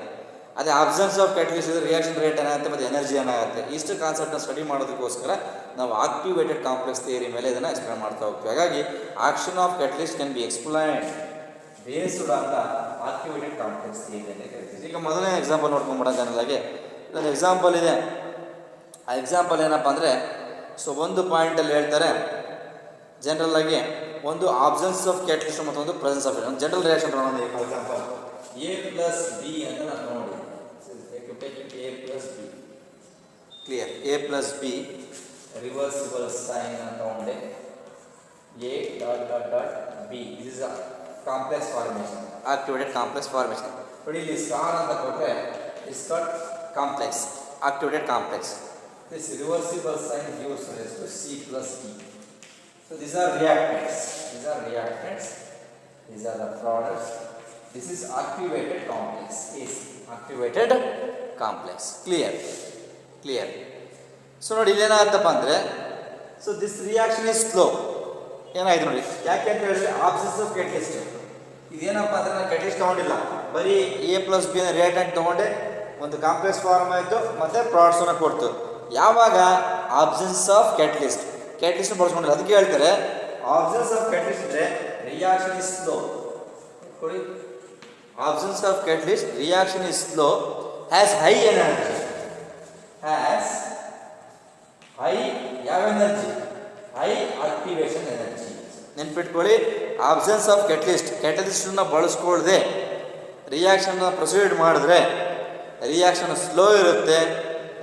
ಅದೇ ಆಬ್ಸೆನ್ಸ್ ಆಫ್ ಕ್ಯಾಟಲಿಸ್ಟ್ ಇದ್ದರೆ ರಿಯಾಕ್ಷನ್ ರೇಟ್ ಏನಾಗುತ್ತೆ ಮತ್ತು ಎನರ್ಜಿ ಏನಾಗುತ್ತೆ. ಇಷ್ಟು ಕಾನ್ಸೆಪ್ಟನ್ನ ಸ್ಟಡಿ ಮಾಡೋದಕ್ಕೋಸ್ಕರ ನಾವು ಆಕ್ಟಿವೇಟೆಡ್ ಕಾಂಪ್ಲೆಕ್ಸ್ ಥಿಯರಿ ಮೇಲೆ ಇದನ್ನು ಎಕ್ಸ್ಪ್ಲೇನ್ ಮಾಡ್ತಾ ಹೋಗ್ತೀವಿ. ಹಾಗಾಗಿ action of catalyst can be explained based on the activated complex theory ಅಂತ ಕರಿತೀವಿ. ಈಗ ಮೊದಲನೇ ಎಕ್ಸಾಂಪಲ್ ನೋಡ್ಕೊಂಡ್ಬಿಡೋಣ. ಜನರಲಾಗಿ ಇದೊಂದು ಎಕ್ಸಾಂಪಲ್ ಇದೆ. ಆ ಎಕ್ಸಾಂಪಲ್ ಏನಪ್ಪ ಅಂದರೆ, ಸೊ ಒಂದು ಪಾಯಿಂಟಲ್ಲಿ ಹೇಳ್ತಾರೆ ಜನರಲಾಗಿ ಒಂದು ಆಬ್ಸೆನ್ಸ್ ಆಫ್ ಕ್ಯಾಟಲಿಸ್ಟ್ ಮತ್ತು ಒಂದು ಪ್ರೆಸೆನ್ಸ್ ಆಫ್ ಒಂದು ಜನರಲ್ ರಿಯಾಕ್ಷನ್ ನೋಡೋಣ. ಫಾರ್ ಎಕ್ಸಾಂಪಲ್ A+B ಅಂತ ನಾನು ನೋಡಿ, A+B clear. A+B reversible sign ಅಂತ ತಗೊಂಡೆ, A.B. This is a complex formation, activated complex formation. ನೋಡಿ, ಇಲ್ಲಿ ಸ್ಟಾರ್ ಅಂತ ಕೊಟ್ಟರೆ is called complex, activated complex. This reversible sign gives rise to C+E. So these are reactants. These are the products. This is activated complex. Is activated complex. Clear. So ನೋಡಿ, ಇಲ್ಲೇನಾಗುತ್ತಪ್ಪ ಅಂದರೆ, so this reaction is slow. ಏನಾಯ್ತು ನೋಡಿ, ಯಾಕೆ ಅಂತ ಹೇಳಿದ್ರೆ ಆಬ್ಸೆನ್ಸ್ ಆಫ್ ಕ್ಯಾಟಲಿಸ್ಟ್. ಇದೇನಪ್ಪ ಅಂದರೆ ನಾನು ಕ್ಯಾಟಲಿಸ್ಟ್ ತೊಗೊಂಡಿಲ್ಲ, ಬರೀ A+B ರಿಯಾಕ್ಟೆಂಟ್ ತೊಗೊಂಡೆ, ಒಂದು ಕಾಂಪ್ಲೆಕ್ಸ್ ಫಾರ್ಮ್ ಆಯಿತು ಮತ್ತು ಪ್ರಾಡಕ್ಟ್ಸನ್ನು ಕೊಡ್ತು. ಯಾವಾಗ ಆಬ್ಸೆನ್ಸ್ ಆಫ್ ಕ್ಯಾಟಲಿಸ್ಟ್ ಬಳಸ್ಕೊಂಡಿಲ್ಲ. ಅದಕ್ಕೆ ಹೇಳ್ತಾರೆ ಆಬ್ಸೆನ್ಸ್ ಆಫ್ ಕ್ಯಾಟಲಿಸ್ಟ್ ಇದ್ದರೆ ರಿಯಾಕ್ಷನ್ ಇಸ್ ಸ್ಲೋ. ಕೊಡಿ, absence of catalyst reaction is slow, has high energy. Has high ಯಾವ ಎನರ್ಜಿ? High activation energy. ನೆನ್ಪಿಟ್ಕೊಳ್ಳಿ, ಆಬ್ಸೆನ್ಸ್ ಆಫ್ ಕೆಟಲಿಸ್ಟನ್ನು ಬಳಸ್ಕೊಳ್ದೆ ರಿಯಾಕ್ಷನ್ನ ಪ್ರೊಸೀಡ್ ಮಾಡಿದ್ರೆ ರಿಯಾಕ್ಷನ್ ಸ್ಲೋ ಇರುತ್ತೆ,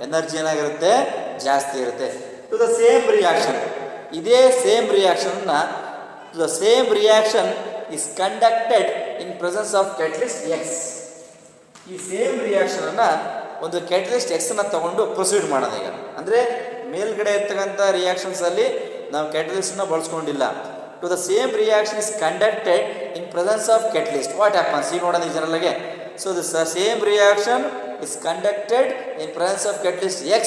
ಎನರ್ಜಿ ಏನಾಗಿರುತ್ತೆ ಜಾಸ್ತಿ ಇರುತ್ತೆ. ಟು ದ ಸೇಮ್ ರಿಯಾಕ್ಷನ್, ಇದೇ ಸೇಮ್ ರಿಯಾಕ್ಷನ್ನ to the same reaction is conducted in presence of catalyst X. ಈ ಸೇಮ್ ರಿಯಾಕ್ಷನನ್ನು ಒಂದು ಕ್ಯಾಟಲಿಸ್ಟ್ ಎಕ್ಸನ್ನು ತಗೊಂಡು ಪ್ರೊಸೀಡ್ ಮಾಡೋದು. ಈಗ ಅಂದರೆ ಮೇಲ್ಗಡೆ ಇರ್ತಕ್ಕಂಥ ರಿಯಾಕ್ಷನ್ಸಲ್ಲಿ ನಾವು ಕ್ಯಾಟಲಿಸ್ಟನ್ನ ಬಳಸ್ಕೊಂಡಿಲ್ಲ. To the same reaction is conducted in presence of catalyst. What happens ಈಗ ನೋಡೋಣ ಜನರಲ್ಗೆ. So the same reaction is conducted in presence of catalyst X,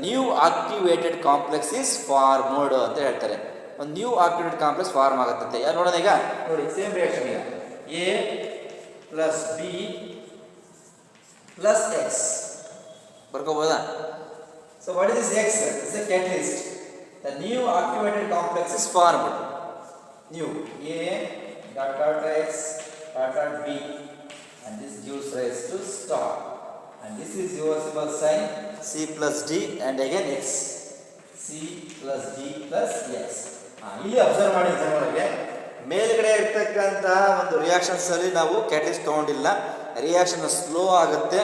new activated complex is formed ಅಂತ ಹೇಳ್ತಾರೆ. ಒಂದು ನ್ಯೂ ಆಕ್ಟಿವೇಟೆಡ್ ಕಾಂಪ್ಲೆಕ್ಸ್ ಫಾರ್ಮ್ ಆಗುತ್ತೆ. ಯಾರು ನೋಡೋಣ ಈಗ ನೋಡಿ, ಸೇಮ್ ರಿಯಾಕ್ಷನ್ ಈಗ A plus B plus X ಬರ್ಕೋಬೋದಾ? So what is X? It's a catalyst. The new activated complex is formed. New A dot dot X dot dot B and this gives rise to star. And this is your symbol sign C plus D and again X. C plus D plus X. ಇಲ್ಲಿ ಅಬ್ಸರ್ವ್ ಮಾಡಿ ಜನರಿಗೆ, ಮೇಲ್ಗಡೆ ಇರ್ತಕ್ಕಂಥ ಒಂದು ರಿಯಾಕ್ಷನ್ಸಲ್ಲಿ ನಾವು ಕ್ಯಾಟಲಿಸ್ಟ್ ತೊಗೊಂಡಿಲ್ಲ, ರಿಯಾಕ್ಷನ್ ಸ್ಲೋ ಆಗುತ್ತೆ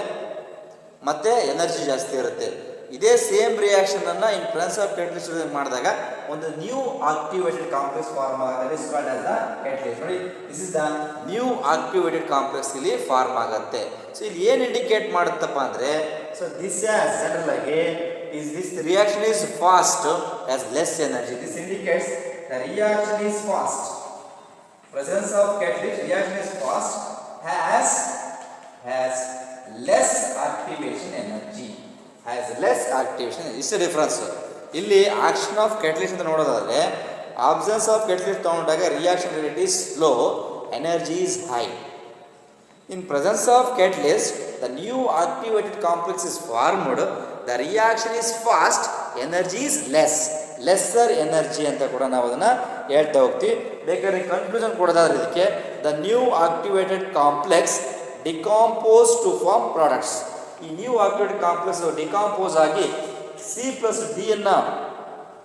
ಮತ್ತು ಎನರ್ಜಿ ಜಾಸ್ತಿ ಇರುತ್ತೆ. ಇದೇ ಸೇಮ್ ರಿಯಾಕ್ಷನನ್ನು ಇನ್ ಪ್ರೆಸೆನ್ಸ್ ಆಫ್ ಕ್ಯಾಟಲಿಸ್ಟ್ ಮಾಡಿದಾಗ ಒಂದು ನ್ಯೂ ಆಕ್ಟಿವೇಟೆಡ್ ಕಾಂಪ್ಲೆಕ್ಸ್ ಫಾರ್ಮ್ ಆಗುತ್ತೆ. Is called as the catalyst. ನೋಡಿ, this is the new activated complex ಇಲ್ಲಿ ಫಾರ್ಮ್ ಆಗುತ್ತೆ. ಸೊ ಇಲ್ಲಿ ಏನು ಇಂಡಿಕೇಟ್ ಮಾಡುತ್ತಪ್ಪ ಅಂದರೆ, ಸೊ ದಿಸ್ ಆಸ್ ಜನರಲ್ ಆಗಿ is this reaction is fast has less energy. This indicates the reaction is fast. Presence of catalyst, reaction is fast, has less activation energy. Has less activation. It's a difference. ಇಲ್ಲಿ ಆಕ್ಷನ್ ಆಫ್ ಕ್ಯಾಟಲಿಸ್ಟ್ ಅಂತ ನೋಡೋದಾದ್ರೆ, ಆಬ್ಸೆನ್ಸ್ ಆಫ್ ಕ್ಯಾಟಲಿಸ್ಟ್ ತಗೊಂಡಾಗ reaction rate is slow, energy is high. In presence of catalyst, the new activated complex is formed. The reaction is fast, energy is less. Lesser energy ಅಂತ ಕೂಡ ನಾವು ಅದನ್ನು ಹೇಳ್ತಾ ಹೋಗ್ತೀವಿ. ಬೇಕಾದ್ರೆ ಕನ್ಕ್ಲೂಷನ್ ಕೊಡೋದಾದ್ರೆ ಇದಕ್ಕೆ, the new activated complex decompose to form products. ಈ ನ್ಯೂ ಆಕ್ಟಿವೇಟೆಡ್ ಕಾಂಪ್ಲೆಕ್ಸ್ ಡಿಕಾಂಪೋಸ್ ಆಗಿ C ಪ್ಲಸ್ D ಅನ್ನು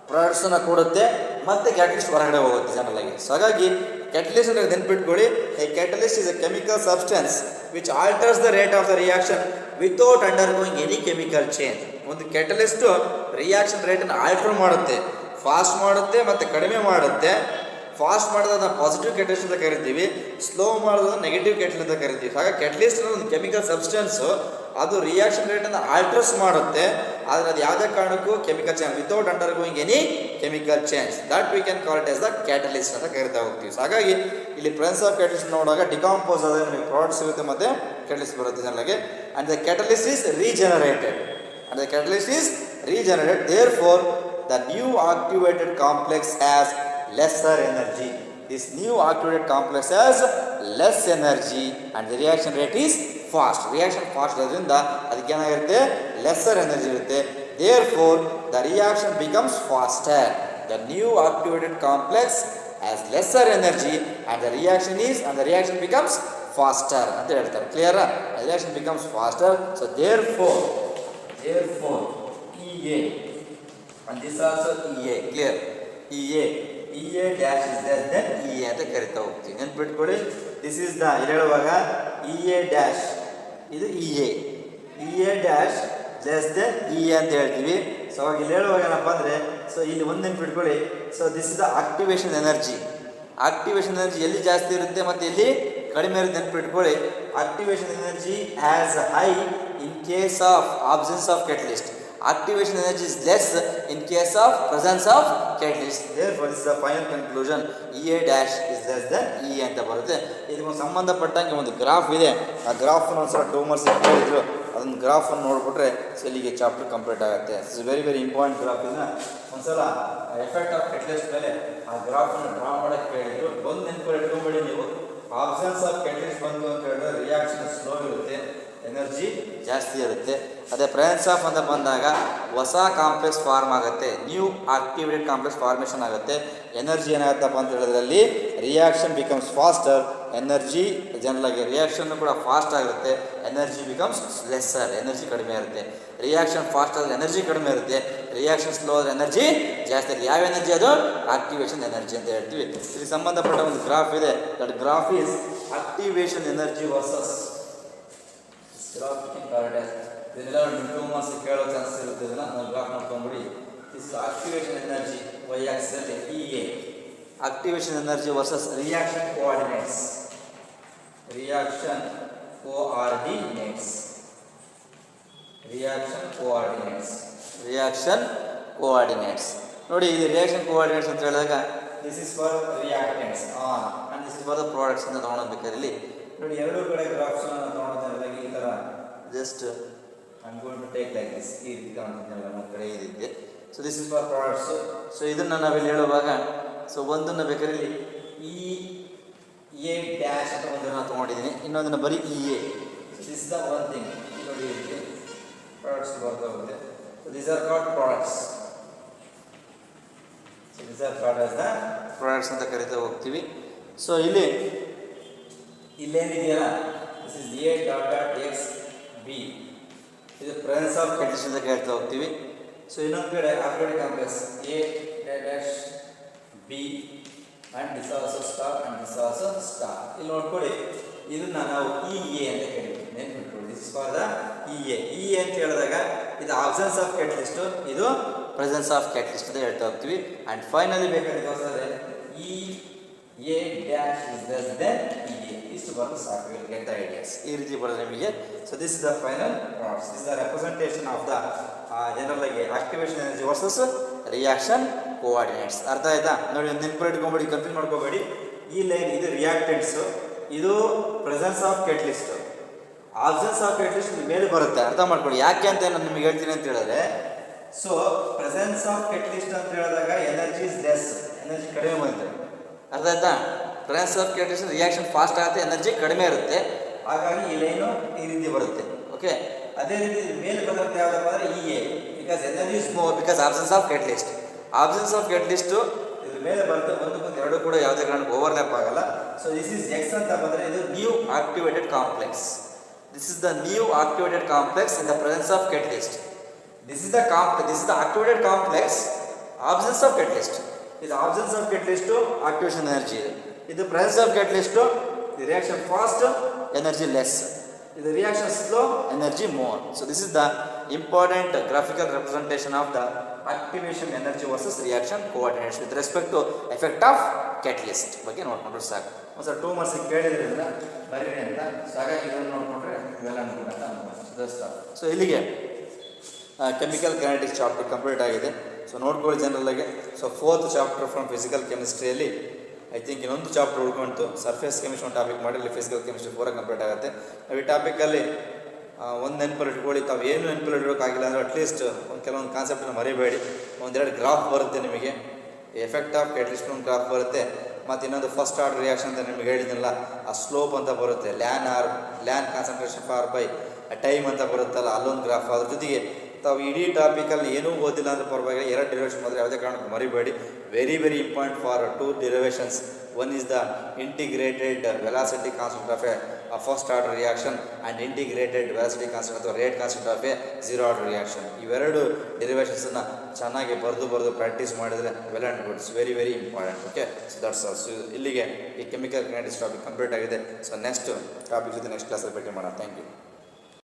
ಪ್ರಾಡಕ್ಟ್ಸನ್ನು ಕೊಡುತ್ತೆ ಮತ್ತು ಕ್ಯಾಟಲಿಸ್ಟ್ ಹೊರಗಡೆ ಹೋಗುತ್ತೆ ಜನರಲ್ ಆಗಿ. ಸೊ ಹಾಗಾಗಿ ಕ್ಯಾಟಲಿಸ್ಟ್ ಅಂದರೆ ನೆನ್ಪಿಟ್ಕೊಳ್ಳಿ, A catalyst is A chemical substance which alters the rate of the reaction without undergoing any chemical change. ಒಂದು ಕ್ಯಾಟಲಿಸ್ಟು ರಿಯಾಕ್ಷನ್ ರೇಟನ್ನು ಆಲ್ಟರ್ ಮಾಡುತ್ತೆ, ಫಾಸ್ಟ್ ಮಾಡುತ್ತೆ ಮತ್ತು ಕಡಿಮೆ ಮಾಡುತ್ತೆ. ಫಾಸ್ಟ್ ಮಾಡೋದನ್ನ ಪಾಸಿಟಿವ್ ಕ್ಯಾಟಲಿಸ್ಟ್ ಅಂತ ಕರಿತೀವಿ, ಸ್ಲೋ ಮಾಡೋದನ್ನ ನೆಗೆಟಿವ್ ಕ್ಯಾಟಲಿಸ್ಟ್ ಅಂತ ಕರಿತೀವಿ. ಹಾಗಾಗಿ ಕ್ಯಾಟಲಿಸ್ಟ್ ಒಂದು ಕೆಮಿಕಲ್ ಸಬ್ಸ್ಟೆನ್ಸು, ಅದು ರಿಯಾಕ್ಷನ್ ರೇಟನ್ನು ಆಲ್ಟರ್ಸ್ ಮಾಡುತ್ತೆ, ಆದರೆ ಅದು ಯಾವುದೇ ಕಾರಣಕ್ಕೂ chemical change without undergoing any chemical change, that we can call it as the catalyst ಅಂತ ಕರಿತಾ ಹೋಗ್ತೀವಿ. ಸೊ ಹಾಗಾಗಿ ಇಲ್ಲಿ ಪ್ರೆಸೆನ್ಸ್ ಆಫ್ ಕ್ಯಾಟಲಿಸ್ಟ್ ನೋಡುವಾಗ ಡಿಕಾಂಪೋಸ್ ಆದರೆ ನಮಗೆ ಪ್ರಾಡಕ್ಟ್ ಸಿಗುತ್ತೆ ಮತ್ತು ಕ್ಯಾಟಲಿಸ್ಟ್ ಬರುತ್ತೆ ಜನರಿಗೆ. And the catalyst is regenerated. And the catalyst is regenerated. Therefore, the new activated complex has lesser energy. This new activated complex has less energy and the reaction rate is fast. Reaction fast adrinda adike enagirutte lesser energy irutte. Therefore, the reaction becomes faster. The new activated complex has lesser energy and the reaction becomes faster anta heltare. Clear? The reaction becomes faster. So therefore EA and this also EA. Clear? EA dash is less than EA ಅಂತ ಕರಿತಾ ಹೋಗ್ತೀವಿ. ನೆನ್ಪಿಟ್ಕೊಳ್ಳಿ, ದಿಸ್ ಇಸ್ ದ ಹೇಳುವಾಗ EA dash ಇದು EA dash less than EA ಅಂತ ಹೇಳ್ತೀವಿ. ಸೊ ಅವಾಗ ಇಲ್ಲಿ ಹೇಳುವಾಗ ಏನಪ್ಪ ಅಂದರೆ, ಸೊ ಇಲ್ಲಿ ಒಂದು ನೆನ್ಪಿಟ್ಕೊಳ್ಳಿ, so this is the activation energy. Activation energy ಎಲ್ಲಿ ಜಾಸ್ತಿ ಇರುತ್ತೆ ಮತ್ತು ಎಲ್ಲಿ ಕಡಿಮೆ ಇರುತ್ತೆ ನೆನ್ಪಿಟ್ಕೊಳ್ಳಿ. Activation energy has high in case of absence of catalyst. Activation energy is less in case of presence of catalyst. Therefore, this is the final conclusion. EA dash is less than EA ಅಂತ ಬರುತ್ತೆ. ಇದಕ್ಕೆ ಸಂಬಂಧಪಟ್ಟಂಗೆ ಒಂದು ಗ್ರಾಫ್ ಇದೆ. ಆ ಗ್ರಾಫನ್ನು ಒಂದ್ಸಲ 2 ಮಾರ್ಕ್ಸ್ ಕೇಳಿದ್ರು, ಅದನ್ನು ಗ್ರಾಫನ್ನು ನೋಡಿಬಿಟ್ರೆ ಸೊ ಇಲ್ಲಿಗೆ ಚಾಪ್ಟರ್ ಕಂಪ್ಲೀಟ್ ಆಗುತ್ತೆ. It's very very important graph. ಇದನ್ನ ಒಂದ್ಸಲ ಎಫೆಕ್ಟ್ ಆಫ್ ಕ್ಯಾಟಲಿಸ್ಟ್ ಮೇಲೆ ಆ ಗ್ರಾಫನ್ನು ಡ್ರಾ ಮಾಡೋಕ್ಕೆ ಕೇಳಿದ್ರು. ಒಂದು ನೆನಪು ಇಟ್ಕೊಂಬೇಡಿ ನೀವು, ಆಬ್ಸೆನ್ಸ್ ಆಫ್ ಕ್ಯಾಟಲಿಸ್ಟ್ ಬಂದು ಅಂತ ಹೇಳಿದ್ರೆ ರಿಯಾಕ್ಷನ್ ಸ್ಲೋ ಇರುತ್ತೆ, ಎನರ್ಜಿ ಜಾಸ್ತಿ ಇರುತ್ತೆ. ಅದೇ ಪ್ರೆಸೆನ್ಸ್ ಆಫ್ ಅಂತ ಬಂದಾಗ ಹೊಸ ಕಾಂಪ್ಲೆಕ್ಸ್ ಫಾರ್ಮ್ ಆಗುತ್ತೆ, ನ್ಯೂ ಆಕ್ಟಿವೇಟೆಡ್ ಕಾಂಪ್ಲೆಕ್ಸ್ ಫಾರ್ಮೇಷನ್ ಆಗುತ್ತೆ. ಎನರ್ಜಿ ಏನಾಗುತ್ತಪ್ಪ ಅಂತ ಹೇಳಿದ್ರಲ್ಲಿ ರಿಯಾಕ್ಷನ್ ಬಿಕಮ್ಸ್ ಫಾಸ್ಟರ್, ಎನರ್ಜಿ ಜನರಲಾಗಿ ರಿಯಾಕ್ಷನ್ ಕೂಡ ಫಾಸ್ಟ್ ಆಗಿರುತ್ತೆ, ಎನರ್ಜಿ ಬಿಕಮ್ಸ್ ಲೆಸ್ಸರ್, ಎನರ್ಜಿ ಕಡಿಮೆ ಇರುತ್ತೆ. ರಿಯಾಕ್ಷನ್ ಫಾಸ್ಟ್ ಆದರೆ ಎನರ್ಜಿ ಕಡಿಮೆ ಇರುತ್ತೆ, ರಿಯಾಕ್ಷನ್ ಸ್ಲೋ ಆದ್ರೆ ಎನರ್ಜಿ ಜಾಸ್ತಿ ಇರುತ್ತೆ. ಯಾವ ಎನರ್ಜಿ ಅದು? ಆಕ್ಟಿವೇಶನ್ ಎನರ್ಜಿ ಅಂತ ಹೇಳ್ತೀವಿ. ಇದಕ್ಕೆ ಸಂಬಂಧಪಟ್ಟ ಒಂದು ಗ್ರಾಫ್ ಇದೆ. That graph is activation energy versus ಇದನ್ನೆಲ್ಲ 2 ಮಾರ್ಕ್ಸ್ ಕೇಳೋ ಚಾನ್ಸ್ ಇರುತ್ತೆ. ಇದನ್ನ ನಾವು ಗ್ರಾಫ್ ಮಾಡ್ಕೊಂಡ್ಬಿಡಿ. This activation energy Y axis ಅಲ್ಲಿ E activation energy versus reaction coordinates. Reaction coordinates ನೋಡಿ, ಇದು ರಿಯಾಕ್ಷನ್ ಕೋಆರ್ಡಿನೇಟ್ಸ್ ಅಂತ ಹೇಳಿದಾಗ this is for reactants and this is for the products ಅಂತ ತೊಗೊಳೋದಬೇಕಾದ್ರೆ ಇಲ್ಲಿ ನೋಡಿ, ಎರಡೂ ಕಡೆ ಗ್ರಾಫ್ಸ್ ತೊಗೊಳೋದ್ರಿಂದ ಈ ಥರ just I am going to take like this. ಈ ರೀತಿ ಕಾಣ್ತಿದ್ದೆಲ್ಲ ನಮ್ಮ ಕಡೆ ಇದಿದೆ. So this is for products. So ಇದನ್ನು ನಾವಿಲ್ಲಿ ಹೇಳುವಾಗ ಸೊ ಒಂದನ್ನು ಬೇಕಾದ್ರೆ ಇಲ್ಲಿ ಎ ಡ್ಯಾಶ್ ಅಂತ ಒಂದನ್ನು ತೊಗೊಂಡಿದ್ದೀನಿ, ಇನ್ನೊಂದನ್ನು ಬರೀ A. This is the one thing. ನೋಡಿ, ಪ್ರಾಡಕ್ಟ್ಸ್ ಬರ್ತಾ ಹೋಗುತ್ತೆ. So these are called products. So these are called as the products ಅಂತ ಕರಿತಾ ಹೋಗ್ತೀವಿ. ಸೊ ಇಲ್ಲೇನಿದೆಯಲ್ಲ, this is A dot dot X B. ಇದು ಪ್ರೆಸೆನ್ಸ್ ಆಫ್ ಕೆಟಲಿಸ್ಟ್ ಅಂತ ಕೇಳ್ತಾ ಹೋಗ್ತೀವಿ. ಸೊ ಇನ್ನೊಂದು ಕಡೆ activated complex A dash B and this also star and this also star. ಇಲ್ಲಿ ನೋಡ್ಕೊಳ್ಳಿ, ಇದನ್ನ ನಾವು ಇ ಎ ಅಂತ ಕೇಳ್ತೀವಿ. ನೆನ್ಪಿಟ್ಕೊಳ್ಳಿ, this for the E A ಅಂತ ಹೇಳಿದಾಗ ಇದು ಆಬ್ಸೆನ್ಸ್ ಆಫ್ ಕೆಟಲಿಸ್ಟ್, ಇದು ಪ್ರೆಸೆನ್ಸ್ ಆಫ್ ಕೆಟಲಿಸ್ಟ್ ಅಂತ ಹೇಳ್ತಾ ಹೋಗ್ತೀವಿ. ಆ್ಯಂಡ್ ಫೈನಲಿ ಬೇಕಾದ್ರೆ ತೋರಿಸಿದ್ರೆ E A dash is less than E A. ಇಷ್ಟು ಬರೋದು ಸಾಕು. Will get the ideas. ಈ ರೀತಿ ಬರೋದು ನಿಮಗೆ. So this is the final products. This is the representation of the general ಆಗಿ activation energy versus reaction coordinates. ಅರ್ಥ ಆಯ್ತಾ? ನೋಡಿ, ನೆನ್ಪಿಟ್ಕೊಂಬೇಡಿ, ಕನ್ಫ್ಯೂಸ್ ಮಾಡ್ಕೋಬೇಡಿ. ಈ ಲೈನ್ ಇದು ರಿಯಾಕ್ಟೆಂಟ್ಸ್, ಇದು presence of catalyst. Absence of catalyst ಮೇಲೆ ಬರುತ್ತೆ. ಅರ್ಥ ಮಾಡ್ಕೊಳ್ಳಿ. ಯಾಕೆ ಅಂತ ನಾನು ನಿಮಗೆ ಹೇಳ್ತೀನಿ ಅಂತ ಹೇಳಿದ್ರೆ, ಸೊ ಪ್ರೆಸೆನ್ಸ್ ಆಫ್ ಕೆಟಲಿಸ್ಟ್ ಅಂತ ಹೇಳಿದಾಗ ಎನರ್ಜಿ ಇಸ್ ಲೆಸ್, ಎನರ್ಜಿ ಕಡಿಮೆ ಬರುತ್ತೆ. ಅರ್ಥ ಆಯ್ತಾ? Presence of catalyst reaction fast ಆಗುತ್ತೆ, ಎನರ್ಜಿ ಕಡಿಮೆ ಇರುತ್ತೆ. ಹಾಗಾಗಿ ಈ ಲೈನು ಈ ರೀತಿ ಬರುತ್ತೆ. ಓಕೆ, ಅದೇ ರೀತಿ ಮೇಲೆ ಬರುತ್ತೆ ಯಾವುದಪ್ಪ ಅಂದರೆ E A, because energy is more because absence of catalyst. Absence of catalyst ಇದ್ರ ಮೇಲೆ ಬರುತ್ತೆ. ಒಂದಕ್ಕೊಂದು ಎರಡು ಕೂಡ ಯಾವುದೇ ಕಾರಣಕ್ಕೂ ಓವರ್ಲ್ಯಾಪ್ ಆಗಲ್ಲ. ಸೊ ದಿಸ್ ಇಸ್ ಎಕ್ಸ್ ಅಂತ ಬಂದರೆ ಇದು new activated complex. This is the new activated complex in the presence of catalyst. This is the activated complex, absence of catalyst. This absence of catalyst to activation energy. In the presence of catalyst, the reaction fast, energy less. In the reaction slow, energy more. So this is the important graphical representation of the activation energy versus reaction coordinates with respect to effect of catalyst. ಬಗ್ಗೆ ನೋಡ್ಕೊಂಡ್ರೆ ಸಾಕು. ಒಂದು ಸರ್ 2 ಮಾರ್ಕ್ಸ್ ಕೇಳಿದ್ರಿಂದ ಬರೀರಿ ಅಂತ. ಸೊ ಹಾಗಾಗಿ ಇದನ್ನು ನೋಡ್ಕೊಂಡ್ರೆ ಇವೆಲ್ಲ ಅನ್ಕೊಂಡ. ಸೊ ಇಲ್ಲಿಗೆ ಕೆಮಿಕಲ್ ಕೈನೆಟಿಕ್ಸ್ ಚಾಪ್ಟರ್ ಕಂಪ್ಲೀಟ್ ಆಗಿದೆ. ಸೊ ನೋಡ್ಕೊಳ್ಳಿ ಜನರಲ್ಲಾಗಿ. So 4th chapter from physical ಕೆಮಿಸ್ಟ್ರಿಯಲ್ಲಿ ಐ ಥಿಂಕ್ ಇನ್ನೊಂದು ಚಾಪ್ಟರ್ ಉಳ್ಕೊಂತು. ಸರ್ಫೇಸ್ ಕೆಮಿಸ್ಟ್ರಿ ಒಂದು ಟಾಪಿಕ್ ಮಾಡಿ, ಫಿಸಿಕಲ್ ಕೆಮಿಸ್ಟ್ರಿ 4 ಕಂಪ್ಲೀಟ್ ಆಗುತ್ತೆ. ನಾವು ಈ ಟಾಪಿಕಲ್ಲಿ ಒಂದು ನೆನಪಲ್ಲಿ ಇಟ್ಕೊಳ್ಳಿ. ತಾವು ಏನು ನೆನಪಲ್ಲಿ ಇಡೋಕ್ಕಾಗಿಲ್ಲ ಅಂದರೆ ಅಟ್ಲೀಸ್ಟ್ ಒಂದು ಕೆಲವೊಂದು ಕಾನ್ಸೆಪ್ಟನ್ನು ಮರಿಬೇಡಿ. ಒಂದೆರಡು ಗ್ರಾಫ್ ಬರುತ್ತೆ ನಿಮಗೆ. ಎಫೆಕ್ಟ್ ಆಫ್ ಕೆಟಲಿಸ್ಟ್ ಒಂದು ಗ್ರಾಫ್ ಬರುತ್ತೆ. ಮತ್ತು ಇನ್ನೊಂದು ಫಸ್ಟ್ ಆರ್ಡರ್ ರಿಯಾಕ್ಷನ್ ಅಂತ ನಿಮಗೆ ಹೇಳಿದ್ನಲ್ಲ, ಆ ಸ್ಲೋಪ್ ಅಂತ ಬರುತ್ತೆ. LAN concentration for by time ಅಂತ ಬರುತ್ತಲ್ಲ, ಅಲ್ಲೊಂದು ಗ್ರಾಫ್. ಅದ್ರ ಜೊತೆಗೆ ತಾವು ಇಡೀ ಟಾಪಿಕಲ್ಲಿ ಏನೂ ಓದಿಲ್ಲ ಅಂದರೆ ಪರವಾಗಿಲ್ಲ, 2 ಡಿರವೇಷನ್ ಮಾತ್ರ ಯಾವುದೇ ಕಾರಣಕ್ಕೂ ಮರಿಬೇಡಿ. Very very important for 2 derivations. One is the integrated velocity constant of a first order reaction and integrated velocity constant ಅಥವಾ rate constant of a 0 order reaction. ಇವೆರಡು ಡಿರವೇಷನ್ಸನ್ನು ಚೆನ್ನಾಗಿ ಬರೆದು ಪ್ರಾಕ್ಟೀಸ್ ಮಾಡಿದರೆ well and good. Very very important. Okay, so that's all. So ಇಲ್ಲಿಗೆ ಈ ಕೆಮಿಕಲ್ ಕೈನೆಟಿಕ್ಸ್ ಟಾಪಿಕ್ ಕಂಪ್ಲೀಟ್ ಆಗಿದೆ. ಸೊ ನೆಕ್ಸ್ಟ್ ಟಾಪಿಕ್ ಜೊತೆ ನೆಕ್ಸ್ಟ್ ಕ್ಲಾಸಲ್ಲಿ ಭೇಟಿ ಮಾಡೋಣ. Thank you.